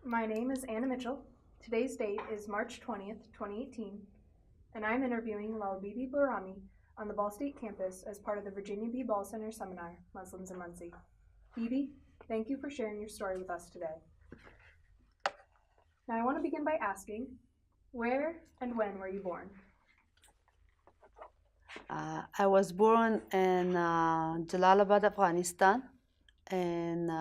My name is Anna Mitchell. Today's date is March 20th, 2018, and I'm interviewing Bibi Bahrami on the Ball State campus as part of the Virginia B. Ball Center Seminar, Muslims in Muncie. Bibi, thank you for sharing your story with us today. Now I want to begin by asking, where and when were you born? I was born in Jalalabad, Afghanistan in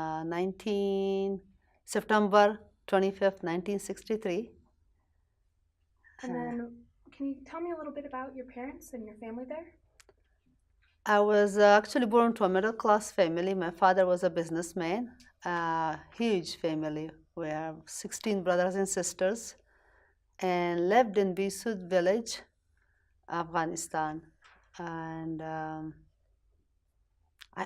September 25th, 1963. And then, can you tell me a little bit about your parents and your family there? I was actually born to a middle-class family. My father was a businessman, a huge family. We have 16 brothers and sisters, and lived in Bisud village, Afghanistan. And I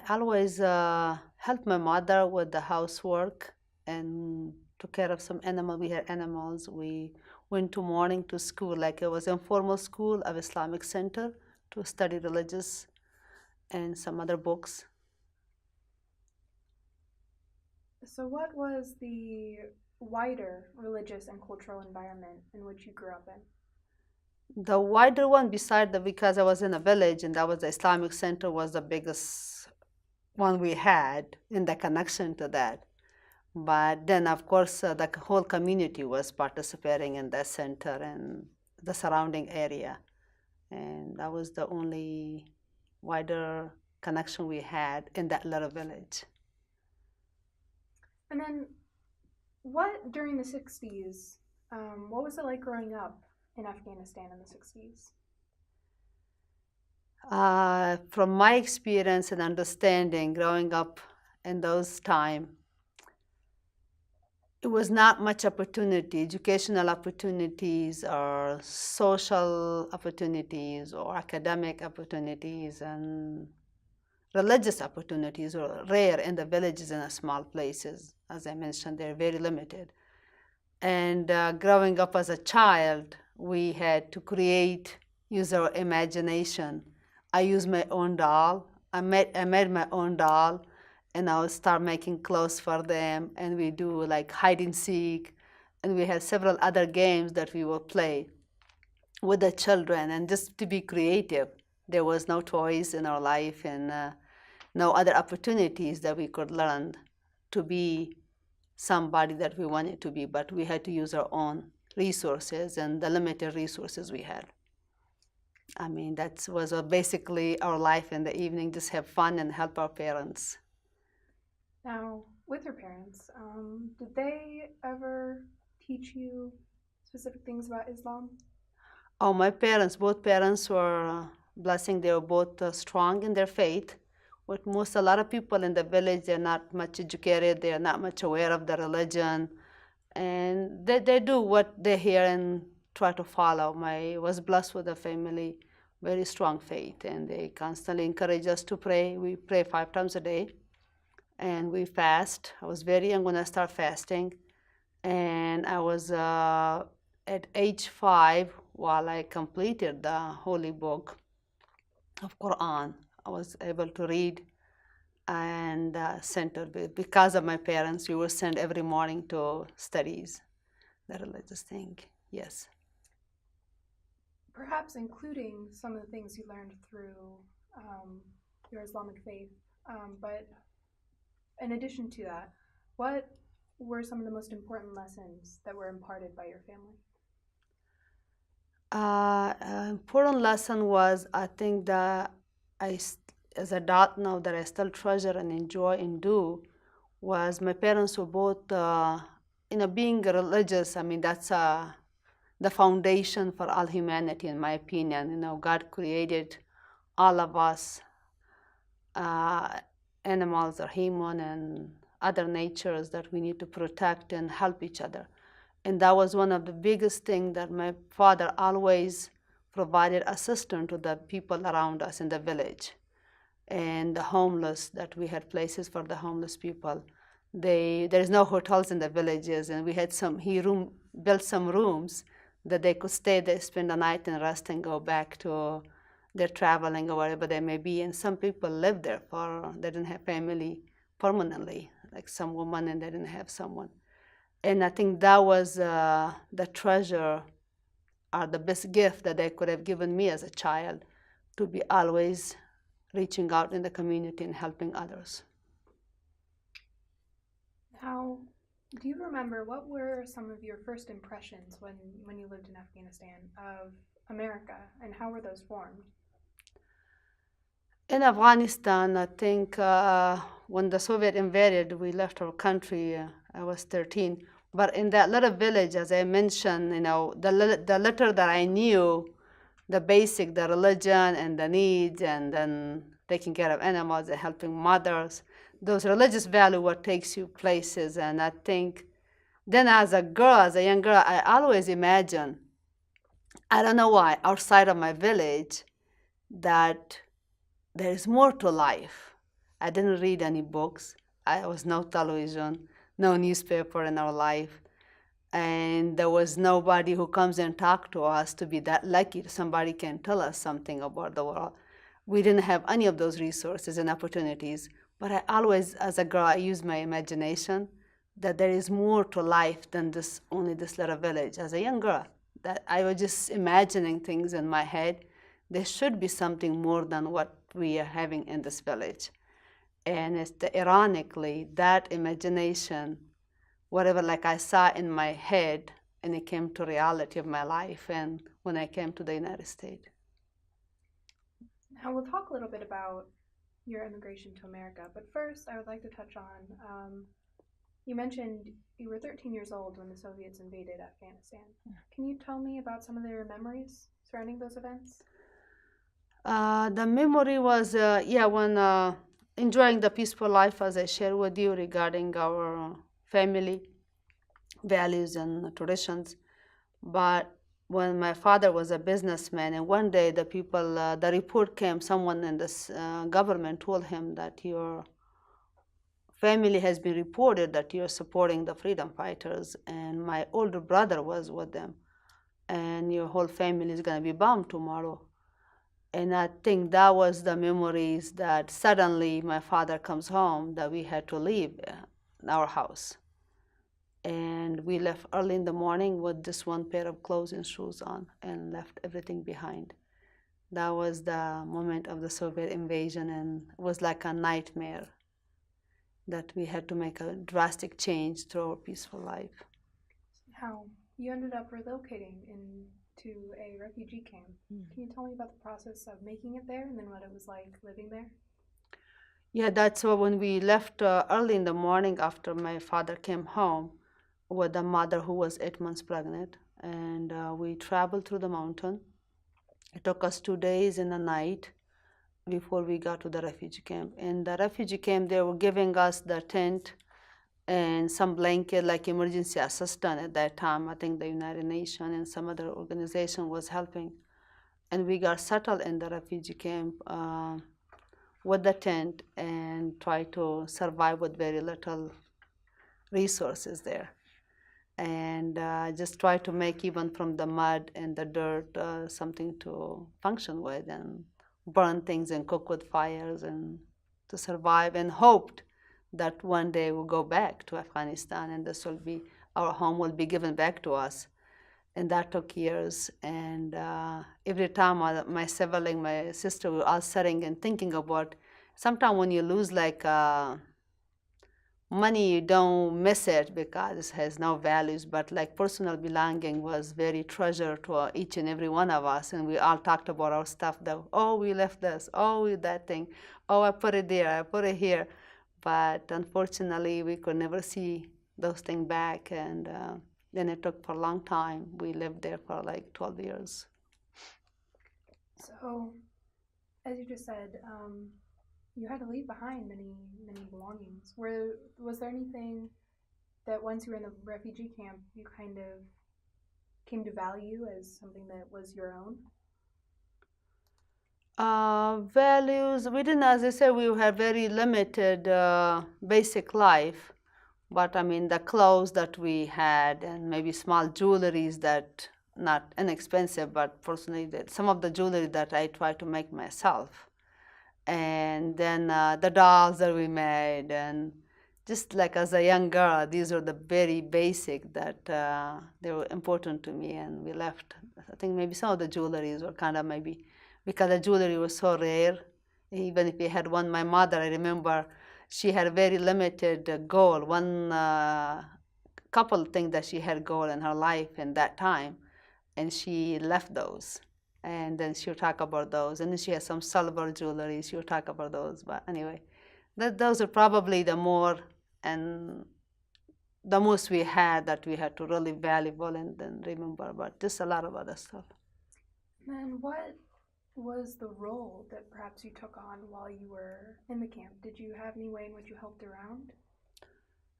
always helped my mother with the housework and took care of some animals. We had animals. We went to morning to school, like it was informal school of Islamic Center, to study religious and some other books. So what was the wider religious and cultural environment in which you grew up in? The wider one, because I was in a village and that was the Islamic Center, was the biggest one we had in the connection to that. But then, of course, the whole community was participating in the center and the surrounding area. And that was the only wider connection we had in that little village. And then, what during the 60s, what was it like growing up in Afghanistan in the 60s? From my experience and understanding, growing up in those times, it was not much opportunity, educational opportunities or social opportunities or academic opportunities, and religious opportunities were rare in the villages and the small places. As I mentioned, they're very limited. And growing up as a child, we had to use our imagination. I used my own doll. I made my own doll, and I would start making clothes for them, and we do like hide and seek, and we had several other games that we would play with the children, and just to be creative. There was no toys in our life and no other opportunities that we could learn to be somebody that we wanted to be, but we had to use our own resources and the limited resources we had. I mean, that was basically our life in the evening, just have fun and help our parents. Now, with your parents, did they ever teach you specific things about Islam? Oh, my parents, both parents were blessing. They were both strong in their faith. With a lot of people in the village, they're not much educated. They're not much aware of the religion. And they do what they hear and try to follow. I was blessed with a family, very strong faith, and they constantly encourage us to pray. We pray 5 times a day, and we fast. I was very young when I started fasting, and I was at age 5 while I completed the holy book of Quran. I was able to read and centered because of my parents. We were sent every morning to studies, the religious thing. Yes. Perhaps including some of the things you learned through your Islamic faith, but in addition to that, what were some of the most important lessons that were imparted by your family? Important lesson was, I think that as an adult now, that I still treasure and enjoy and do, was my parents were both, being religious. I mean, that's the foundation for all humanity, in my opinion. God created all of us, animals or human and other natures, that we need to protect and help each other. And that was one of the biggest things that my father always provided assistance to the people around us in the village. And the homeless, that we had places for the homeless people. There's no hotels in the villages, and we had built some rooms that they could stay there, spend the night and rest and go back to their traveling or wherever they may be. And some people lived there they didn't have family permanently, like some women, and they didn't have someone. And I think that was the treasure or the best gift that they could have given me as a child, to be always reaching out in the community and helping others. Now, do you remember what were some of your first impressions when you lived in Afghanistan of America, and how were those formed? In Afghanistan, I think when the Soviet invaded, we left our country. I was 13. But in that little village, as I mentioned, the little that I knew, the basic, the religion and the needs, and then taking care of animals and helping mothers, those religious values what takes you places. And I think then as a girl, as a young girl, I always imagine, I don't know why, outside of my village, that there is more to life. I didn't read any books. I was no television, no newspaper in our life. And there was nobody who comes and talk to us to be that lucky somebody can tell us something about the world. We didn't have any of those resources and opportunities. But I always, as a girl, I used my imagination that there is more to life than only this little village. As a young girl, that I was just imagining things in my head. There should be something more than what we are having in this village. And ironically, that imagination, whatever like I saw in my head, and it came to reality of my life and when I came to the United States. Now we'll talk a little bit about your immigration to America, but first I would like to touch on, you mentioned you were 13 years old when the Soviets invaded Afghanistan. Can you tell me about some of their memories surrounding those events? The memory was, when enjoying the peaceful life, as I shared with you, regarding our family values and traditions. But when my father was a businessman, and one day the report came, someone in this government told him that your family has been reported that you're supporting the freedom fighters, and my older brother was with them, and your whole family is going to be bombed tomorrow. And I think that was the memories that suddenly my father comes home, that we had to leave our house. And we left early in the morning with just one pair of clothes and shoes on, and left everything behind. That was the moment of the Soviet invasion, and it was like a nightmare that we had to make a drastic change to our peaceful life. How you ended up relocating into a refugee camp. Can you tell me about the process of making it there, and then what it was like living there? Yeah, that's when we left early in the morning after my father came home with a mother who was 8 months pregnant, and we traveled through the mountain. It took us 2 days and a night before we got to the refugee camp. In the refugee camp, they were giving us the tent and some blanket, like emergency assistance at that time. I think the United Nations and some other organization was helping. And we got settled in the refugee camp with the tent and tried to survive with very little resources there. And just try to make, even from the mud and the dirt, something to function with, and burn things and cook with fires and to survive, and hoped that one day we'll go back to Afghanistan and this will be, our home will be given back to us. And that took years. And every time my sibling, my sister, we were all sitting and thinking about, sometimes when you lose like money, you don't miss it because it has no values, but like personal belonging was very treasure to each and every one of us. And we all talked about our stuff, that, oh, we left this, oh, we that thing, oh, I put it there, I put it here. But unfortunately, we could never see those things back. And then it took for a long time. We lived there for like 12 years. So, as you just said, you had to leave behind many belongings. Was there anything that once you were in the refugee camp, you kind of came to value as something that was your own? Values, we didn't, as I said, we had very limited basic life. But I mean, the clothes that we had, and maybe small jewelries that, not inexpensive, but personally, some of the jewelry that I try to make myself. And then the dolls that we made, and just like as a young girl, these are the very basic that they were important to me, and we left. I think maybe some of the jewelries were kind of maybe, because the jewelry was so rare, even if we had one. My mother, I remember, she had a very limited goal, one couple things that she had goal in her life in that time, and she left those. And then she'll talk about those. And then she has some silver jewelry, she'll talk about those. But anyway, those are probably the more and the most we had that we had to really valuable and then remember, but just a lot of other stuff. And what was the role that perhaps you took on while you were in the camp? Did you have any way in which you helped around?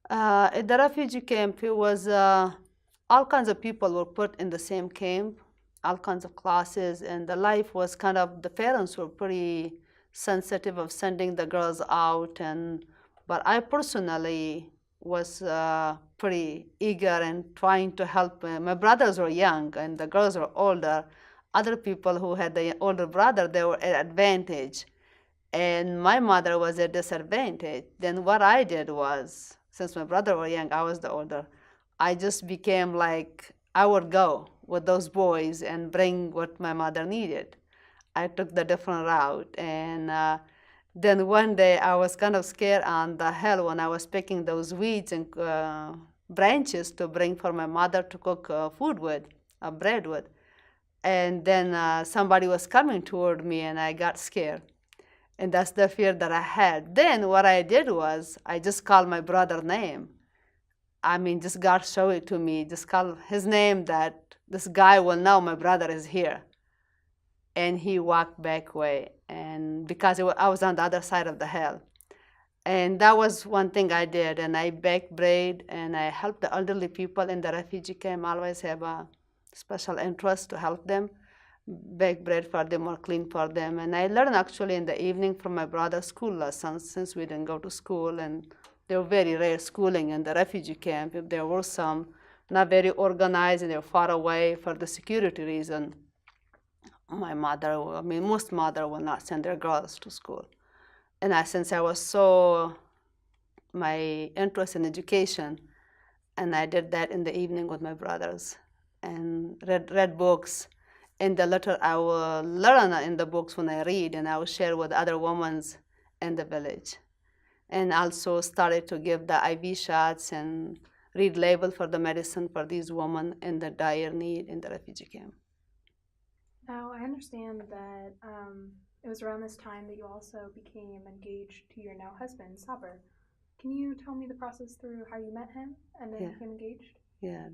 At the refugee camp, it was all kinds of people were put in the same camp, all kinds of classes, and the life was kind of, the parents were pretty sensitive of sending the girls out, but I personally was pretty eager and trying to help. My brothers were young and the girls were older. Other people who had the older brother, they were at advantage, and my mother was at disadvantage. Then what I did was, since my brother were young, I was the older, I just became like, I would go with those boys and bring what my mother needed. I took the different route, and then one day I was kind of scared on the hill when I was picking those weeds and branches to bring for my mother to cook food with, bread with. And then somebody was coming toward me and I got scared. And that's the fear that I had. Then what I did was I just called my brother's name. I mean, just God showed it to me. Just call his name, that this guy will know my brother is here. And he walked back way, and because I was on the other side of the hill. And that was one thing I did, and I baked bread, and I helped the elderly people in the refugee camp. I always have a special interest to help them, bake bread for them or clean for them. And I learned actually in the evening from my brother's school lessons, since we didn't go to school, and they were very rare schooling in the refugee camp. If there were some, not very organized, and they were far away for the security reason. My mother, I mean, most mother will not send their girls to school. And since I was so, my interest in education, and I did that in the evening with my brothers, and read books. And the letter I will learn in the books when I read, and I will share with other women in the village. And also started to give the IV shots and read label for the medicine for these women in the dire need in the refugee camp. Now, I understand that it was around this time that you also became engaged to your now husband, Saber. Can you tell me the process through how you met him and then became engaged? Yeah,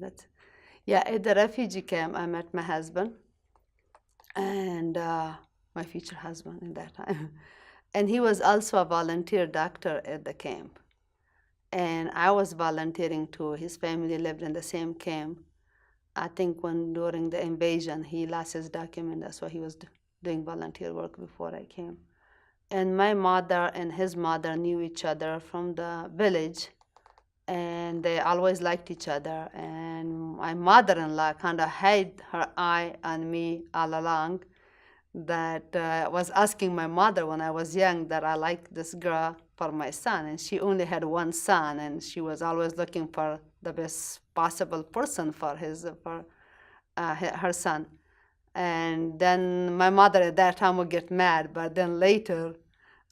at the refugee camp, I met my husband and my future husband in that time. And he was also a volunteer doctor at the camp. And I was volunteering too. His family lived in the same camp. I think when during the invasion, he lost his document. That's why he was doing volunteer work before I came. And my mother and his mother knew each other from the village, and they always liked each other. And my mother-in-law kind of had her eye on me all along, that was asking my mother when I was young that I liked this girl for my son. And she only had one son, and she was always looking for the best possible person for her son. And then my mother at that time would get mad, but then later,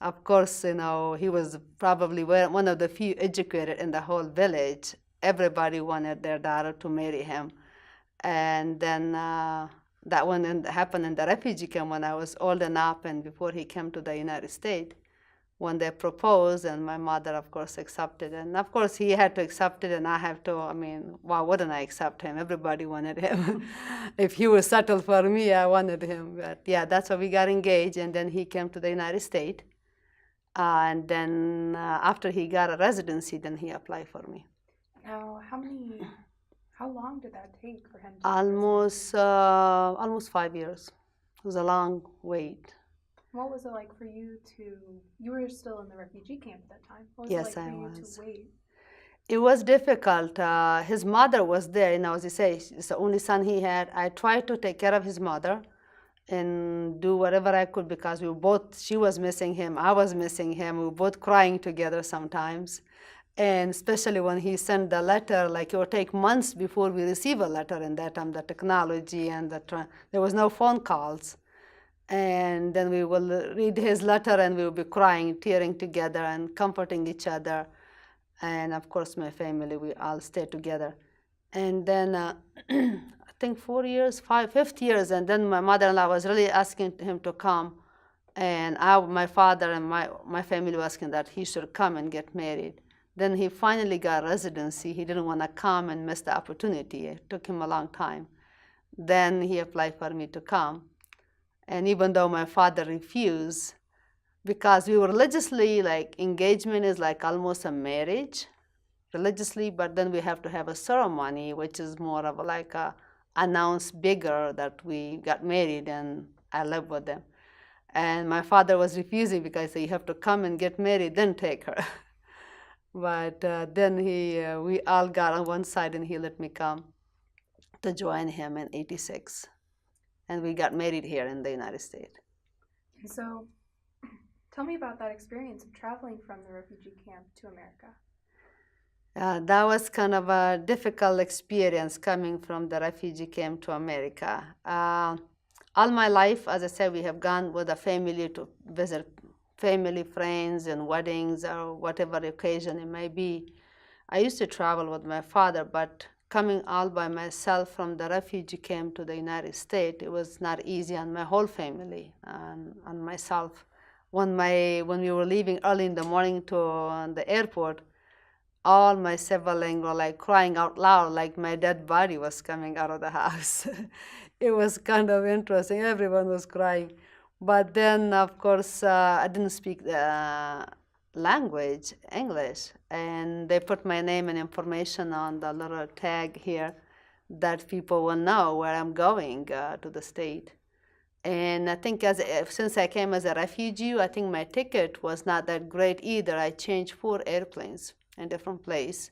of course, he was probably one of the few educated in the whole village. Everybody wanted their daughter to marry him. And then that one happened in the refugee camp when I was old enough and before he came to the United States, when they proposed, and my mother, of course, accepted. And of course, he had to accept it, and I have to. I mean, why wouldn't I accept him? Everybody wanted him. If he was settled for me, I wanted him. But yeah, that's why we got engaged, and then he came to the United States. And then after he got a residency, then he applied for me. Now, how long did that take for him to almost 5 years. It was a long wait. What was it like for you you were still in the refugee camp at that time. What was yes, it like for I you was. to wait? It was difficult. His mother was there, as you say, it's the only son he had. I tried to take care of his mother and do whatever I could because she was missing him, I was missing him. We were both crying together sometimes. And especially when he sent the letter, like it would take months before we receive a letter in that time, the technology and there was no phone calls. And then we will read his letter and we will be crying, tearing together and comforting each other. And of course, my family, we all stay together. And then I think 4 years, fifth years, and then my mother-in-law was really asking him to come. And my father and my family were asking that he should come and get married. Then he finally got residency. He didn't want to come and miss the opportunity. It took him a long time. Then he applied for me to come. And even though my father refused, because we were religiously, like engagement is like almost a marriage religiously, but then we have to have a ceremony, which is more of like a announce bigger that we got married and I live with them. And my father was refusing because he said, you have to come and get married, then take her. But then we all got on one side and he let me come to join him in '86. And we got married here in the United States. So tell me about that experience of traveling from the refugee camp to America. That was kind of a difficult experience coming from the refugee camp to America. All my life, as I said, we have gone with a family to visit family, friends, and weddings or whatever occasion it may be. I used to travel with my father, but coming all by myself from the refugee camp to the United States, it was not easy on my whole family and on myself. When we were leaving early in the morning to the airport, all my siblings were like crying out loud, like my dead body was coming out of the house. It was kind of interesting. Everyone was crying. But then, of course, I didn't speak the language, English, and they put my name and information on the little tag here that people will know where I'm going to the state. And I think since I came as a refugee, I think my ticket was not that great either. I changed 4 airplanes in different place.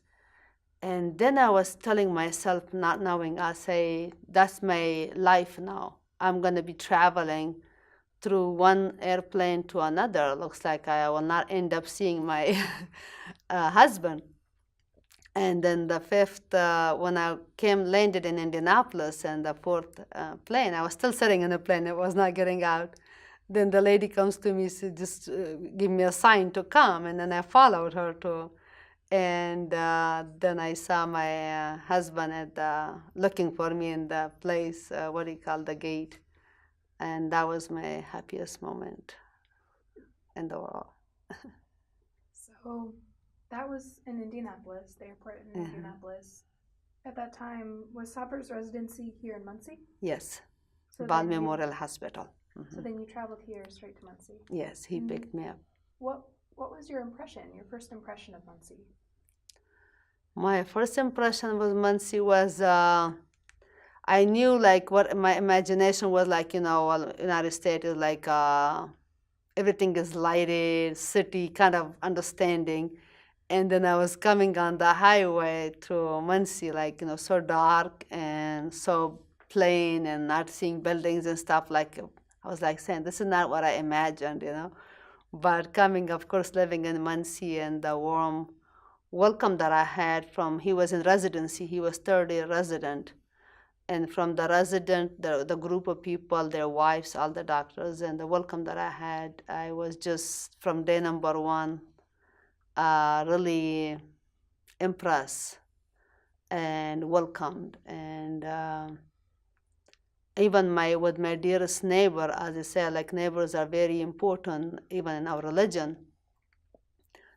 And then I was telling myself, not knowing, I say, that's my life now. I'm going to be traveling through one airplane to another. Looks like I will not end up seeing my husband. And then the 5th, when I landed in Indianapolis, and the 4th plane, I was still sitting in the plane. It was not getting out. Then the lady comes to me, she just give me a sign to come, and then I followed her to. And then I saw my husband looking for me in the place, what do you call the gate. And that was my happiest moment in the world. So that was in Indianapolis, the airport in Indianapolis. At that time, was Saber's residency here in Muncie? Yes, So Val Memorial Hospital. So then you traveled here straight to Muncie? Yes, he picked me up. What was your first impression of Muncie? My first impression with Muncie was, I knew like what my imagination was like, United States is like, everything is lighted, city kind of understanding. And then I was coming on the highway to Muncie, like, so dark and so plain and not seeing buildings and stuff. Like, I was like saying, this is not what I imagined, But coming, of course, living in Muncie and the warm welcome that I had he was in residency, he was 3rd-year resident. And from the resident, the group of people, their wives, all the doctors, and the welcome that I had, I was just, from day number 1, really impressed and welcomed. And even with my dearest neighbor, as I say, like neighbors are very important, even in our religion.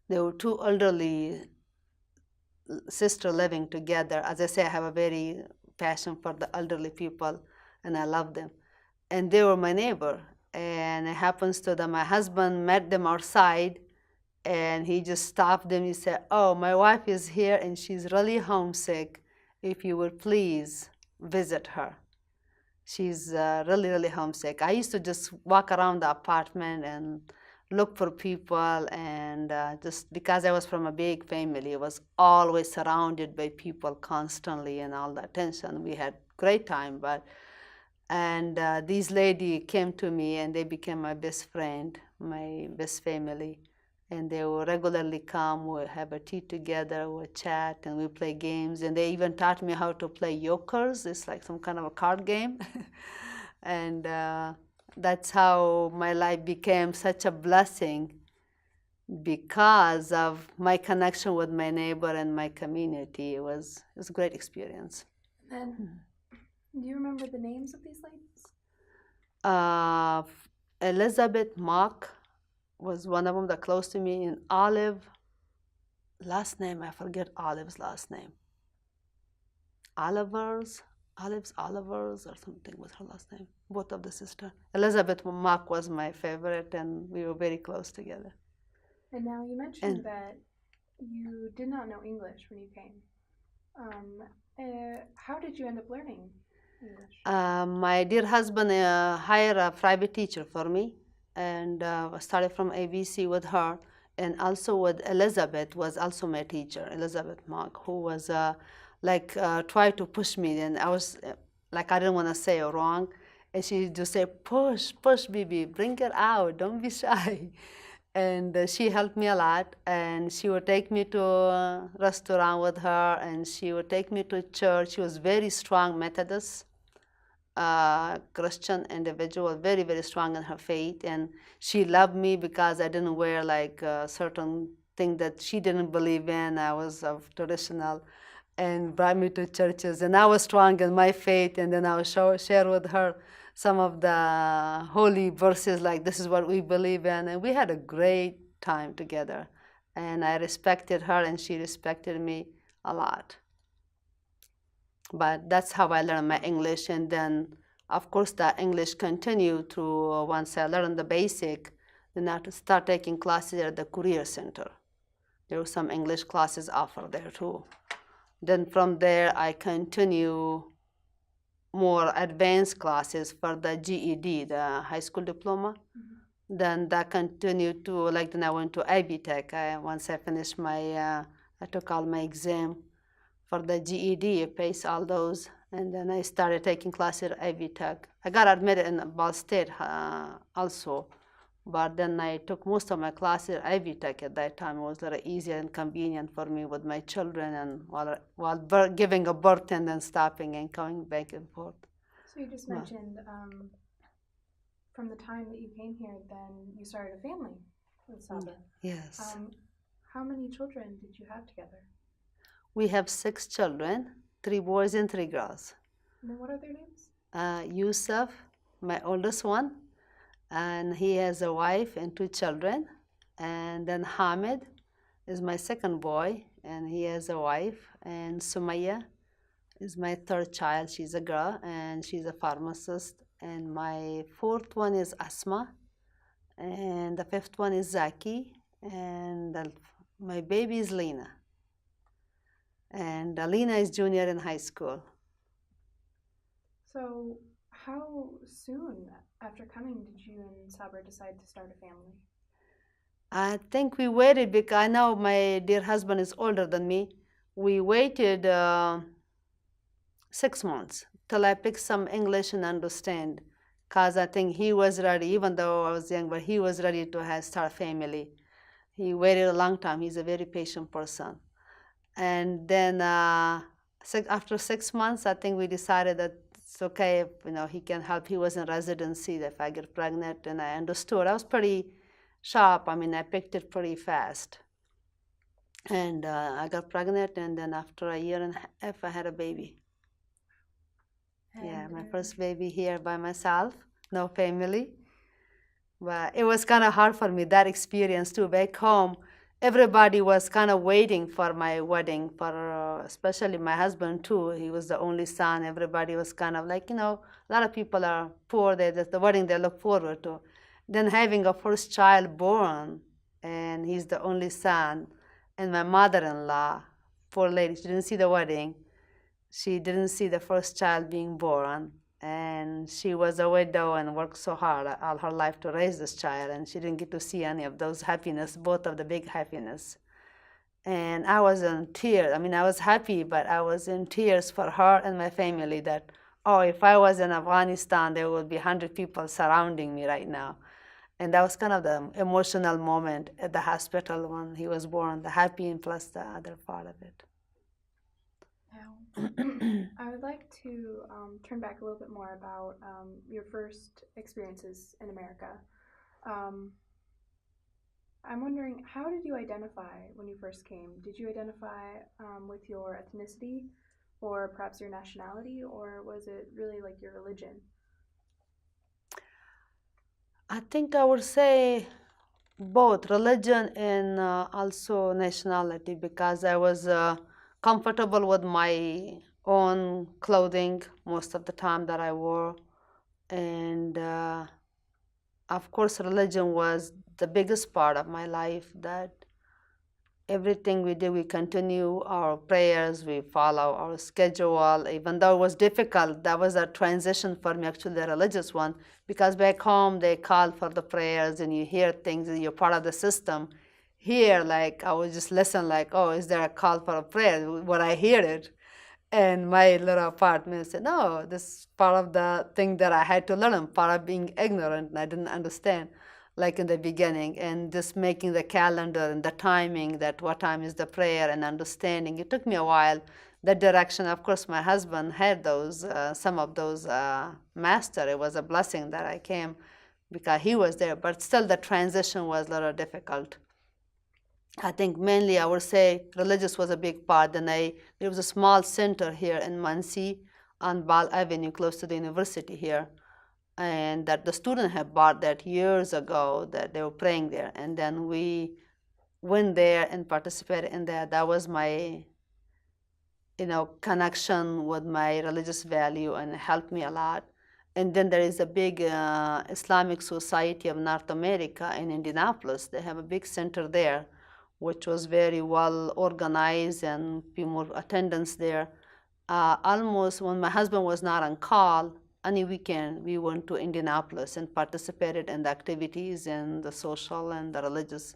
There were 2 elderly sisters living together. As I say, I have a very passion for the elderly people, and I love them. And they were my neighbor. And it happens to that my husband met them outside, and he just stopped them. He said, oh, my wife is here, and she's really homesick. If you would please visit her. She's really, really homesick. I used to just walk around the apartment and look for people, and just because I was from a big family, I was always surrounded by people constantly and all the attention. We had great time, and these lady came to me, and they became my best friend, my best family. and they will regularly come. We'll have a tea together, we'll chat, and we play games. And they even taught me how to play jokers. It's like some kind of a card game. And that's how my life became such a blessing, because of my connection with my neighbor and my community. It was a great experience. And do you remember the names of these ladies? Elizabeth Mock was one of them that close to me, and Olive, last name, I forget Olive's last name. Oliver's or something was her last name. Both of the sisters. Elizabeth Mock was my favorite, and we were very close together. And now you mentioned that you did not know English when you came. How did you end up learning English? My dear husband hired a private teacher for me, and I started from ABC with her, and also with Elizabeth was also my teacher, Elizabeth Mock, who was tried to push me, and I was like, I didn't want to say it wrong, and she just say, push, Bibi, bring it out, don't be shy. And she helped me a lot, and she would take me to a restaurant with her, and she would take me to church. She was very strong Methodist Christian individual, very, very strong in her faith, and she loved me because I didn't wear like a certain thing that she didn't believe in. I was of traditional, and brought me to churches, and I was strong in my faith, and then I would share with her some of the holy verses, like this is what we believe in, and we had a great time together, and I respected her, and she respected me a lot. But that's how I learned my English, and then, of course, the English continued through once I learned the basic, then I had to start taking classes at the Career Center. There were some English classes offered there too. Then from there, I continue more advanced classes for the GED, the high school diploma. Mm-hmm. Then that continued to, then I went to Ivy Tech. Once I finished I took all my exam for the GED, I passed all those, and then I started taking classes at Ivy Tech. I got admitted in Ball State also, but then I took most of my classes at Ivy Tech at that time. It was very easier and convenient for me with my children, and while giving a birth and then stopping and coming back and forth. So you just mentioned from the time that you came here, then you started a family with Saba. Yes. How many children did you have together? We have 6 children, 3 boys and 3 girls. And what are their names? Yusuf, my oldest one, and he has a wife and 2 children. And then Hamid is my second boy, and he has a wife. And Sumaya is my 3rd child. She's a girl, and she's a pharmacist. And my 4th one is Asma, and the 5th one is Zaki, and my baby is Lena. And Lena is junior in high school. So how soon after coming did you and Sabra decide to start a family? I think we waited, because I know my dear husband is older than me. We waited 6 months till I picked some English and understand, because I think he was ready, even though I was young, but he was ready to start a family. He waited a long time. He's a very patient person. And then after 6 months, I think we decided that it's okay if he can help. He was in residency, that if I get pregnant, and I understood. I was pretty sharp. I picked it pretty fast. And I got pregnant, and then after a year and a half, I had a baby. Yeah, my first baby here by myself, no family. But it was kind of hard for me, that experience too. Back home, everybody was kind of waiting for my wedding, especially my husband too. He was the only son. Everybody was kind of like, a lot of people are poor. That's the wedding they look forward to. Then having a first child born, and he's the only son. And my mother-in-law, poor lady, she didn't see the wedding. She didn't see the first child being born. And she was a widow and worked so hard all her life to raise this child, and she didn't get to see any of those happiness, both of the big happiness. And I was in tears. I was happy, but I was in tears for her and my family that, if I was in Afghanistan, there would be 100 people surrounding me right now. And that was kind of the emotional moment at the hospital when he was born, the happy and plus the other part of it. Now, I would like to turn back a little bit more about your first experiences in America. I'm wondering, how did you identify when you first came? Did you identify with your ethnicity or perhaps your nationality, or was it really like your religion? I think I would say both religion and also nationality, because I was comfortable with my own clothing most of the time that I wore. And of course, religion was the biggest part of my life, that everything we do, we continue our prayers, we follow our schedule. Even though it was difficult, that was a transition for me, actually, the religious one, because back home they call for the prayers and you hear things and you're part of the system. Here, like, I would just listen, like, oh, is there a call for a prayer? When I hear it, and my little apartment said, no, this is part of the thing that I had to learn, part of being ignorant, and I didn't understand, like in the beginning, and just making the calendar and the timing, that what time is the prayer, and understanding. It took me a while, that direction. Of course, my husband had those, some of those master. It was a blessing that I came because he was there, but still the transition was a little difficult. I think mainly I would say religious was a big part. Then there was a small center here in Muncie on Ball Avenue, close to the university here, and that the students had bought that years ago, that they were praying there. And then we went there and participated in that. That was my, connection with my religious value, and it helped me a lot. And then there is a big Islamic Society of North America in Indianapolis. They have a big center there, which was very well organized and more attendance there. Almost when my husband was not on call, any weekend we went to Indianapolis and participated in the activities and the social and the religious,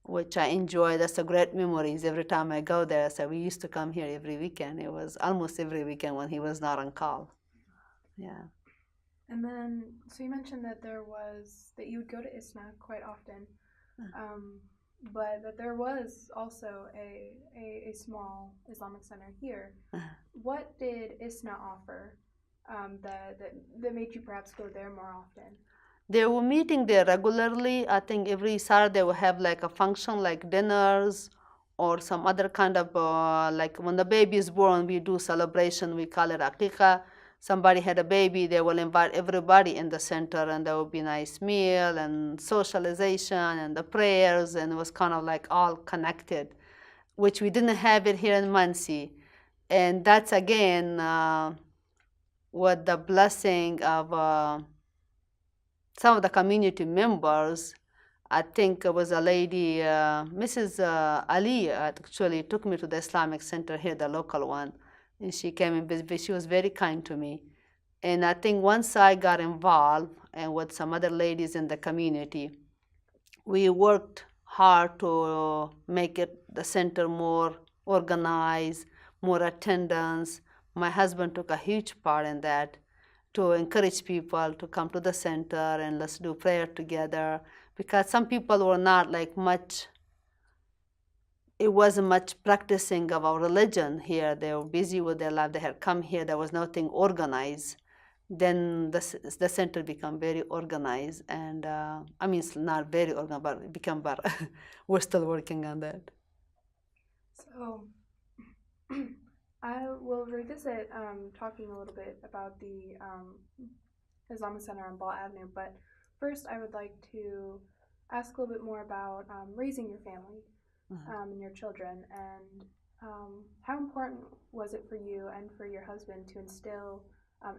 which I enjoy. That's a great memories every time I go there. So we used to come here every weekend. It was almost every weekend when he was not on call. Yeah. And then, so you mentioned that that you would go to ISNA quite often, but that there was also a small Islamic Center here. What did ISNA offer that made you perhaps go there more often? They were meeting there regularly. I think every Saturday we have like a function, like dinners or some other kind of, like when the baby is born, we do celebration. We call it akika. Somebody had a baby, they will invite everybody in the center, and there will be nice meal and socialization and the prayers, and it was kind of like all connected, which we didn't have it here in Muncie. And that's again with the blessing of some of the community members. I think it was a lady, Mrs. Ali, actually took me to the Islamic Center here, the local one, and she came and visited. She was very kind to me. And I think once I got involved and with some other ladies in the community, we worked hard to make the center more organized, more attendance. My husband took a huge part in that, to encourage people to come to the center and let's do prayer together, because some people were not like much, it wasn't much practicing of our religion here. They were busy with their life. They had come here. There was nothing organized. Then the center became very organized, and I mean, it's not very organized, but it became better. We're still working on that. So I will revisit talking a little bit about the Islamic Center on Ball Avenue, but first I would like to ask a little bit more about raising your family and your children, and how important was it for you and for your husband to instill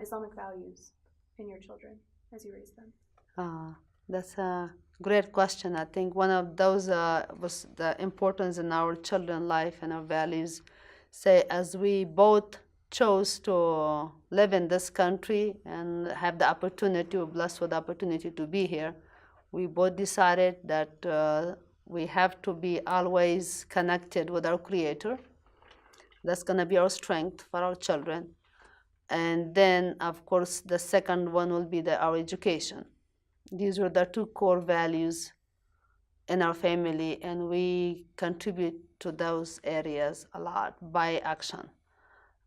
Islamic values in your children as you raised them? That's a great question. I think one of those was the importance in our children's life and our values. Say, as we both chose to live in this country and have the opportunity, we're blessed with the opportunity to be here, we both decided that we have to be always connected with our Creator. That's going to be our strength for our children. And then, of course, the second one will be our education. These were the two core values in our family, and we contribute to those areas a lot by action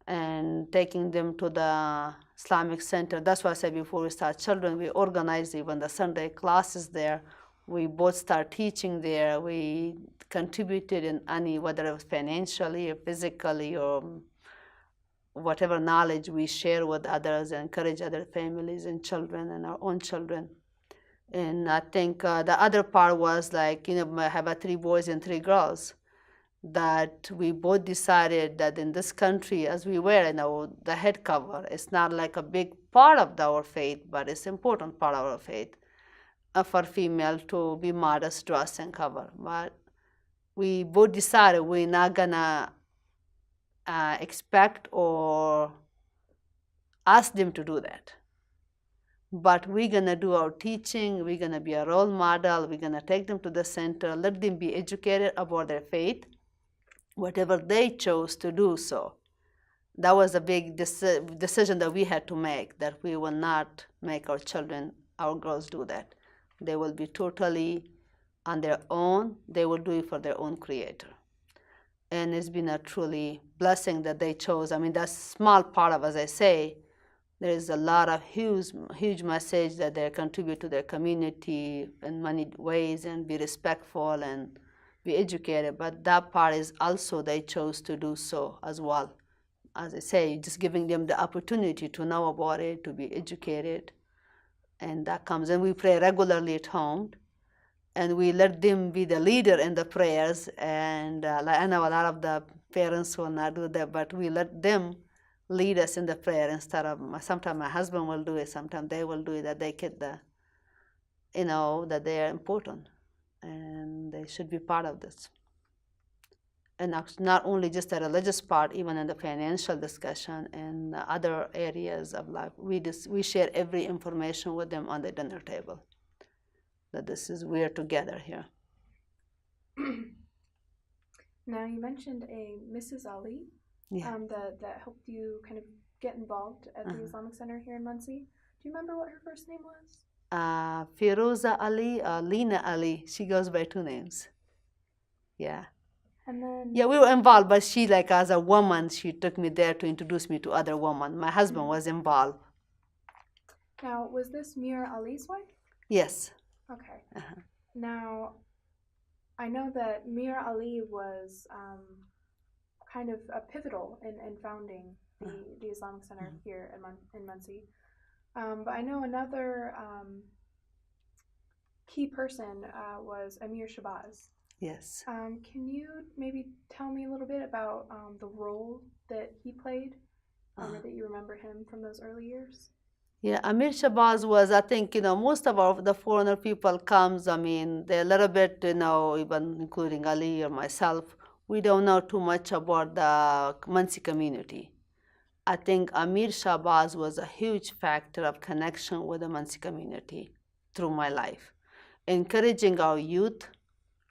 and taking them to the Islamic Center. That's why I said before we start children, we organize even the Sunday classes there. We both start teaching there. We contributed in any, whether it was financially or physically or whatever knowledge we share with others, encourage other families and children and our own children. And I think the other part was like, I have 3 boys and 3 girls, that we both decided that in this country, as we wear the head cover, it's not like a big part of our faith, but it's important part of our faith for female to be modest, dress, and cover. But we both decided we're not gonna expect or ask them to do that. But we're gonna do our teaching, we're gonna be a role model, we're gonna take them to the center, let them be educated about their faith, whatever they chose to do so. That was a big decision that we had to make, that we will not make our children, our girls, do that. They will be totally on their own. They will do it for their own creator. And it's been a truly blessing that they chose. I mean, that's a small part of, as I say, there is a lot of huge message that they contribute to their community in many ways and be respectful and be educated. But that part is also they chose to do so as well. As I say, just giving them the opportunity to know about it, to be educated. And that comes, and we pray regularly at home. And we let them be the leader in the prayers. And I know a lot of the parents will not do that, but we let them lead us in the prayer instead of, sometimes my husband will do it, sometimes they will do it, that they get that they are important and they should be part of this. And not only just the religious part, even in the financial discussion and other areas of life, we share every information with them on the dinner table. That we're together here. Now, you mentioned a Mrs. Ali. Yeah. That helped you kind of get involved at the Islamic Center here in Muncie. Do you remember what her first name was? Firoza Ali, Lena Ali. She goes by 2 names. Yeah. And then... Yeah, we were involved, but she, like as a woman, she took me there to introduce me to other women. My husband was involved. Now, was this Mir Ali's wife? Yes. Okay. Now, I know that Mir Ali was kind of pivotal in founding the Islamic Center here in Muncie. But I know another key person was Amir Shabazz. Yes. Can you maybe tell me a little bit about the role that he played, or that you remember him from those early years? Yeah, Amir Shabazz was, I think, most of the foreigner people comes, I mean, they're a little bit, even including Ali or myself, we don't know too much about the Muncie community. I think Amir Shabazz was a huge factor of connection with the Muncie community through my life, encouraging our youth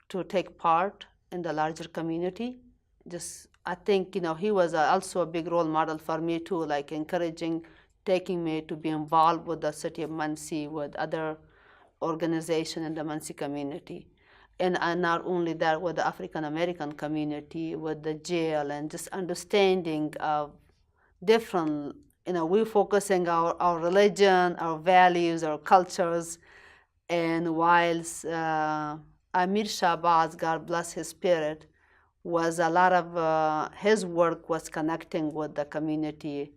to take part in the larger community. I think, he was also a big role model for me too, like taking me to be involved with the city of Muncie, with other organizations in the Muncie community. And not only that, with the African American community, with the jail, and just understanding of different, we're focusing our religion, our values, our cultures. And whilst Amir Shabazz, God bless his spirit, was a lot of his work was connecting with the community,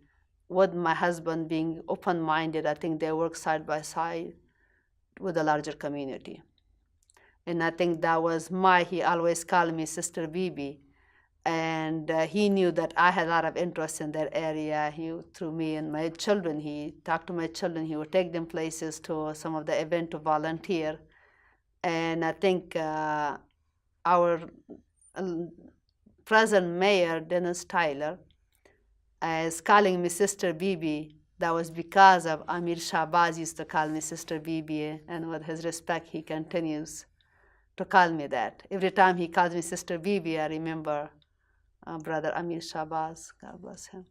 with my husband being open-minded. I think they work side by side with the larger community. And I think that was he always called me Sister Bibi. And he knew that I had a lot of interest in that area. Through me and my children, he talked to my children. He would take them places to some of the event to volunteer. And I think our present mayor, Dennis Tyler, is calling me Sister Bibi. That was because of Amir Shabazz used to call me Sister Bibi, and with his respect, he continues to call me that. Every time he calls me Sister Bibi, I remember Brother Amir Shabazz. God bless him.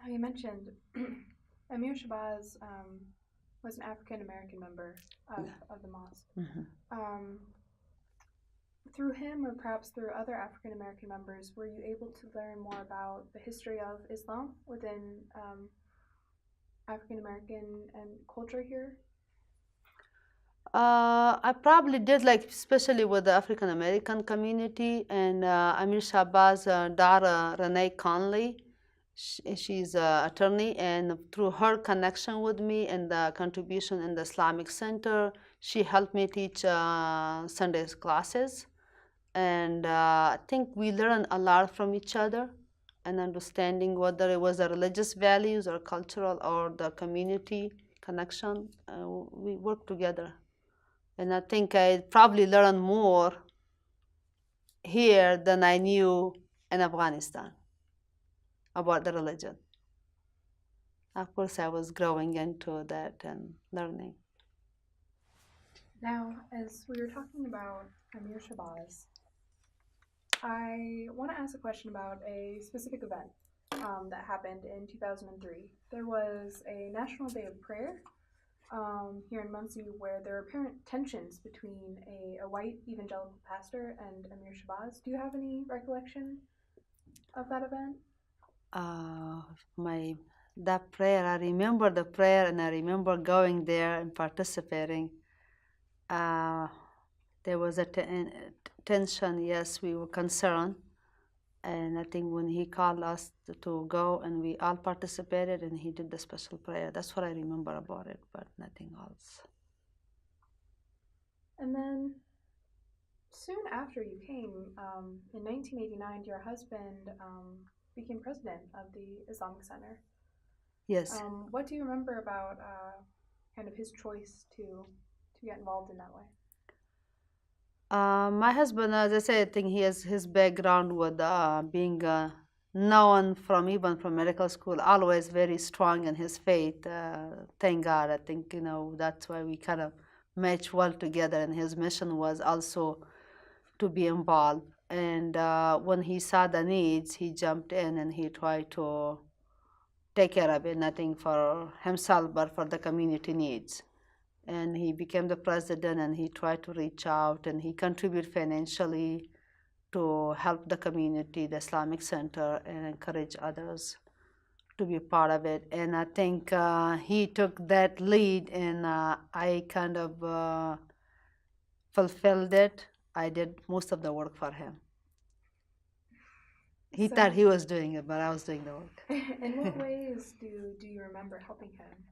You mentioned Amir Shabazz was an African American member of the mosque. Mm-hmm. Through him, or perhaps through other African American members, were you able to learn more about the history of Islam within African American and culture here? I probably did, like especially with the African American community, and Amir Shabaz's daughter Renee Conley. She's an attorney, and through her connection with me and the contribution in the Islamic Center, she helped me teach Sunday classes. And I think we learned a lot from each other and understanding whether it was the religious values or cultural or the community connection. We worked together. And I think I probably learned more here than I knew in Afghanistan about the religion. Of course, I was growing into that and learning. Now, as we were talking about Amir Shabazz, I want to ask a question about a specific event that happened in 2003. There was a National Day of Prayer here in Muncie where there were apparent tensions between a white evangelical pastor and Amir Shabazz. Do you have any recollection of that event? That prayer, I remember the prayer, and I remember going there and participating. There was a tension. Yes, we were concerned, and I think when he called us to go, and we all participated, and he did the special prayer. That's what I remember about it, but nothing else. And then soon after you came, in 1989, your husband became president of the Islamic Center. Yes. What do you remember about kind of his choice to get involved in that way? My husband, as I said, I think he has his background with being known even from medical school, always very strong in his faith. Thank God. I think, that's why we kind of match well together, and his mission was also to be involved. And when he saw the needs, he jumped in and he tried to take care of it, nothing for himself, but for the community needs. And he became the president, and he tried to reach out, and he contributed financially to help the community, the Islamic Center, and encourage others to be part of it. And I think he took that lead, and I kind of fulfilled it. I did most of the work for him. He thought he was doing it, but I was doing the work. In what ways do you remember helping him?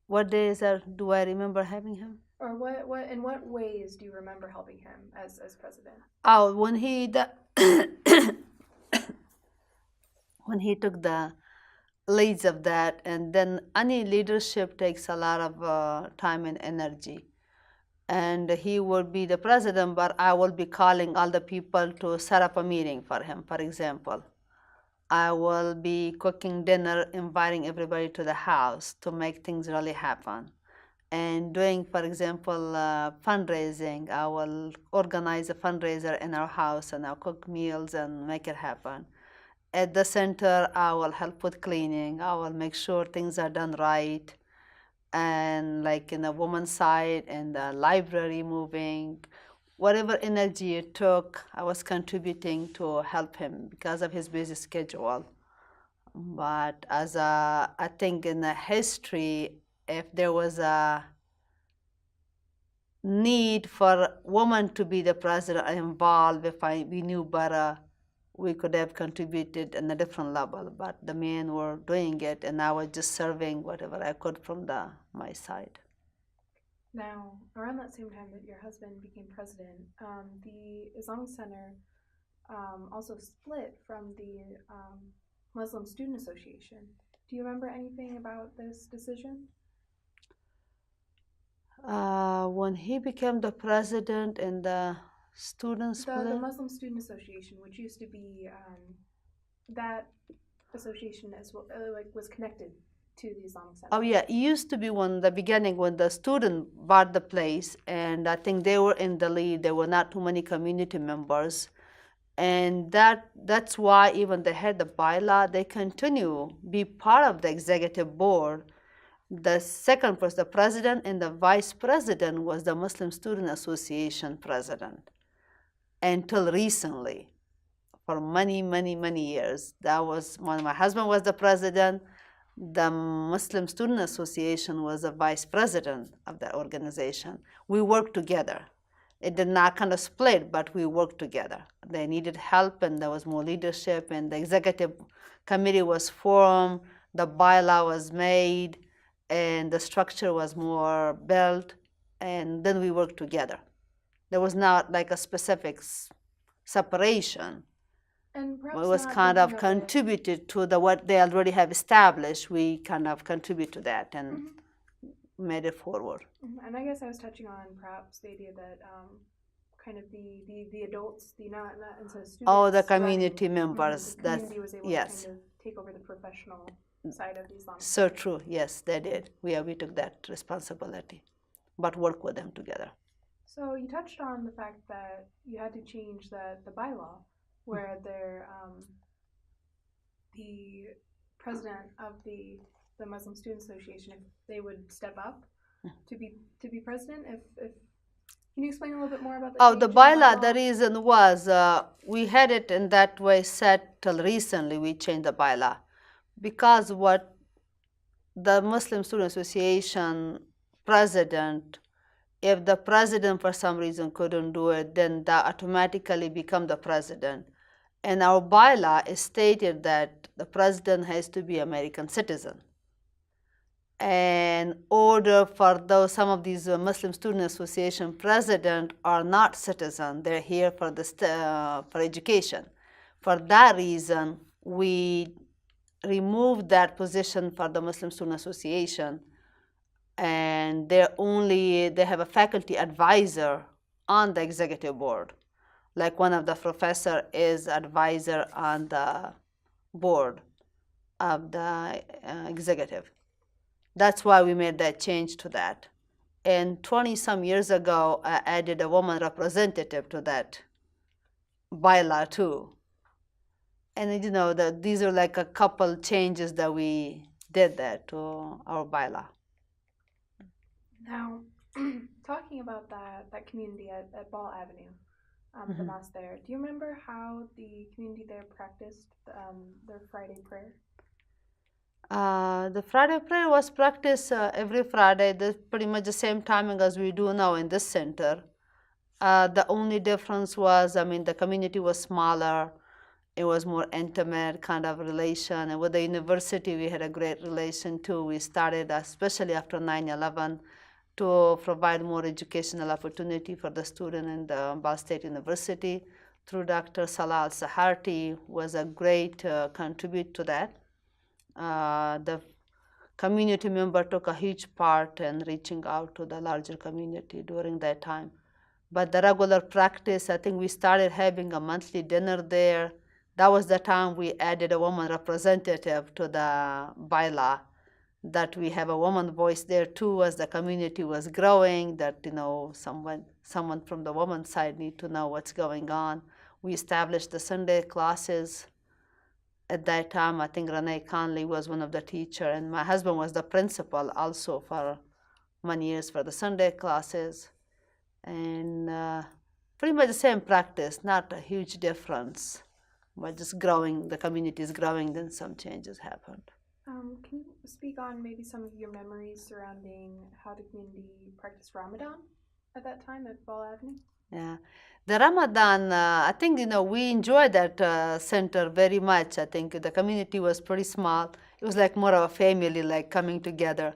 What days do I remember having him? Or in what ways do you remember helping him as president? Oh, when he took the leads of that, and then any leadership takes a lot of time and energy. And he will be the president, but I will be calling all the people to set up a meeting for him, for example. I will be cooking dinner, inviting everybody to the house to make things really happen. And doing, for example, fundraising. I will organize a fundraiser in our house, and I'll cook meals and make it happen. At the center, I will help with cleaning. I will make sure things are done right. And like in the woman's side and the library moving, whatever energy it took, I was contributing to help him because of his busy schedule. But I think in the history, if there was a need for women to be the president involved, if we knew better, we could have contributed on a different level. But the men were doing it, and I was just serving whatever I could from my side. Now, around that same time that your husband became president, the Islamic Center also split from the Muslim Student Association. Do you remember anything about this decision? When he became the president and the students split? The Muslim Student Association, which used to be that association as well, was connected to the Islamic Center. Oh yeah, it used to be when the student bought the place, and I think they were in the lead. There were not too many community members, and that's why even they had the bylaw. They continue be part of the executive board, The second person, the president and the vice president, was the Muslim Student Association president until recently. For many, many, many years, that was when my husband was the president. The Muslim Student Association was the vice president of the organization. We worked together. It did not kind of split, but we worked together. They needed help, and there was more leadership, and the executive committee was formed, the bylaw was made, and the structure was more built, and then we worked together. There was not like a specific separation. And It perhaps was not kind of thinking of it- contributed to the what they already have established. We kind of contribute to that and made it forward. And I guess I was touching on perhaps the idea that kind of the adults, not instead of students. Oh, the community members. The That's community was able yes. to kind of take over the professional side of the Islamic. So true. Yes, they did. We took that responsibility, but work with them together. So you touched on the fact that you had to change the bylaw, where the president of the Muslim Student Association, if they would step up to be president, if can you explain a little bit more about the Oh, change the in bylaw, the reason was we had it in that way set till recently. We changed the bylaw because what the Muslim Student Association president, if the president for some reason couldn't do it, then that automatically become the president. And our bylaw is stated that the president has to be American citizen. And order for those, some of these Muslim Student Association president are not citizen. They're here for for education. For that reason, we removed that position for the Muslim Student Association, and they have a faculty advisor on the executive board. Like one of the professor is advisor on the board of the executive. That's why we made that change to that. And 20-some years ago, I added a woman representative to that bylaw too. And you know, these are like a couple changes that we did that to our bylaw. Now, talking about that community at Ball Avenue, the mosque there, do you remember how the community there practiced their Friday prayer? The Friday prayer was practiced every Friday, pretty much the same timing as we do now in this center. The only difference was, the community was smaller. It was more intimate kind of relation. And with the university, we had a great relation too. We started, especially after 9/11, to provide more educational opportunity for the student in the Ball State University through Dr. Salah Al-Saharti was a great contribute to that. The community member took a huge part in reaching out to the larger community during that time. But the regular practice, I think we started having a monthly dinner there. That was the time we added a woman representative to the bylaw, that we have a woman voice there too as the community was growing, that someone from the woman's side need to know what's going on. We established the Sunday classes. At that time, I think Renee Conley was one of the teachers, and my husband was the principal also for many years for the Sunday classes. And pretty much the same practice, not a huge difference, but just growing, the community is growing, then some changes happened. Can you speak on maybe some of your memories surrounding how the community practiced Ramadan at that time at Ball Avenue? Yeah, the Ramadan, I think, we enjoyed that center very much. I think the community was pretty small. It was like more of a family, like coming together.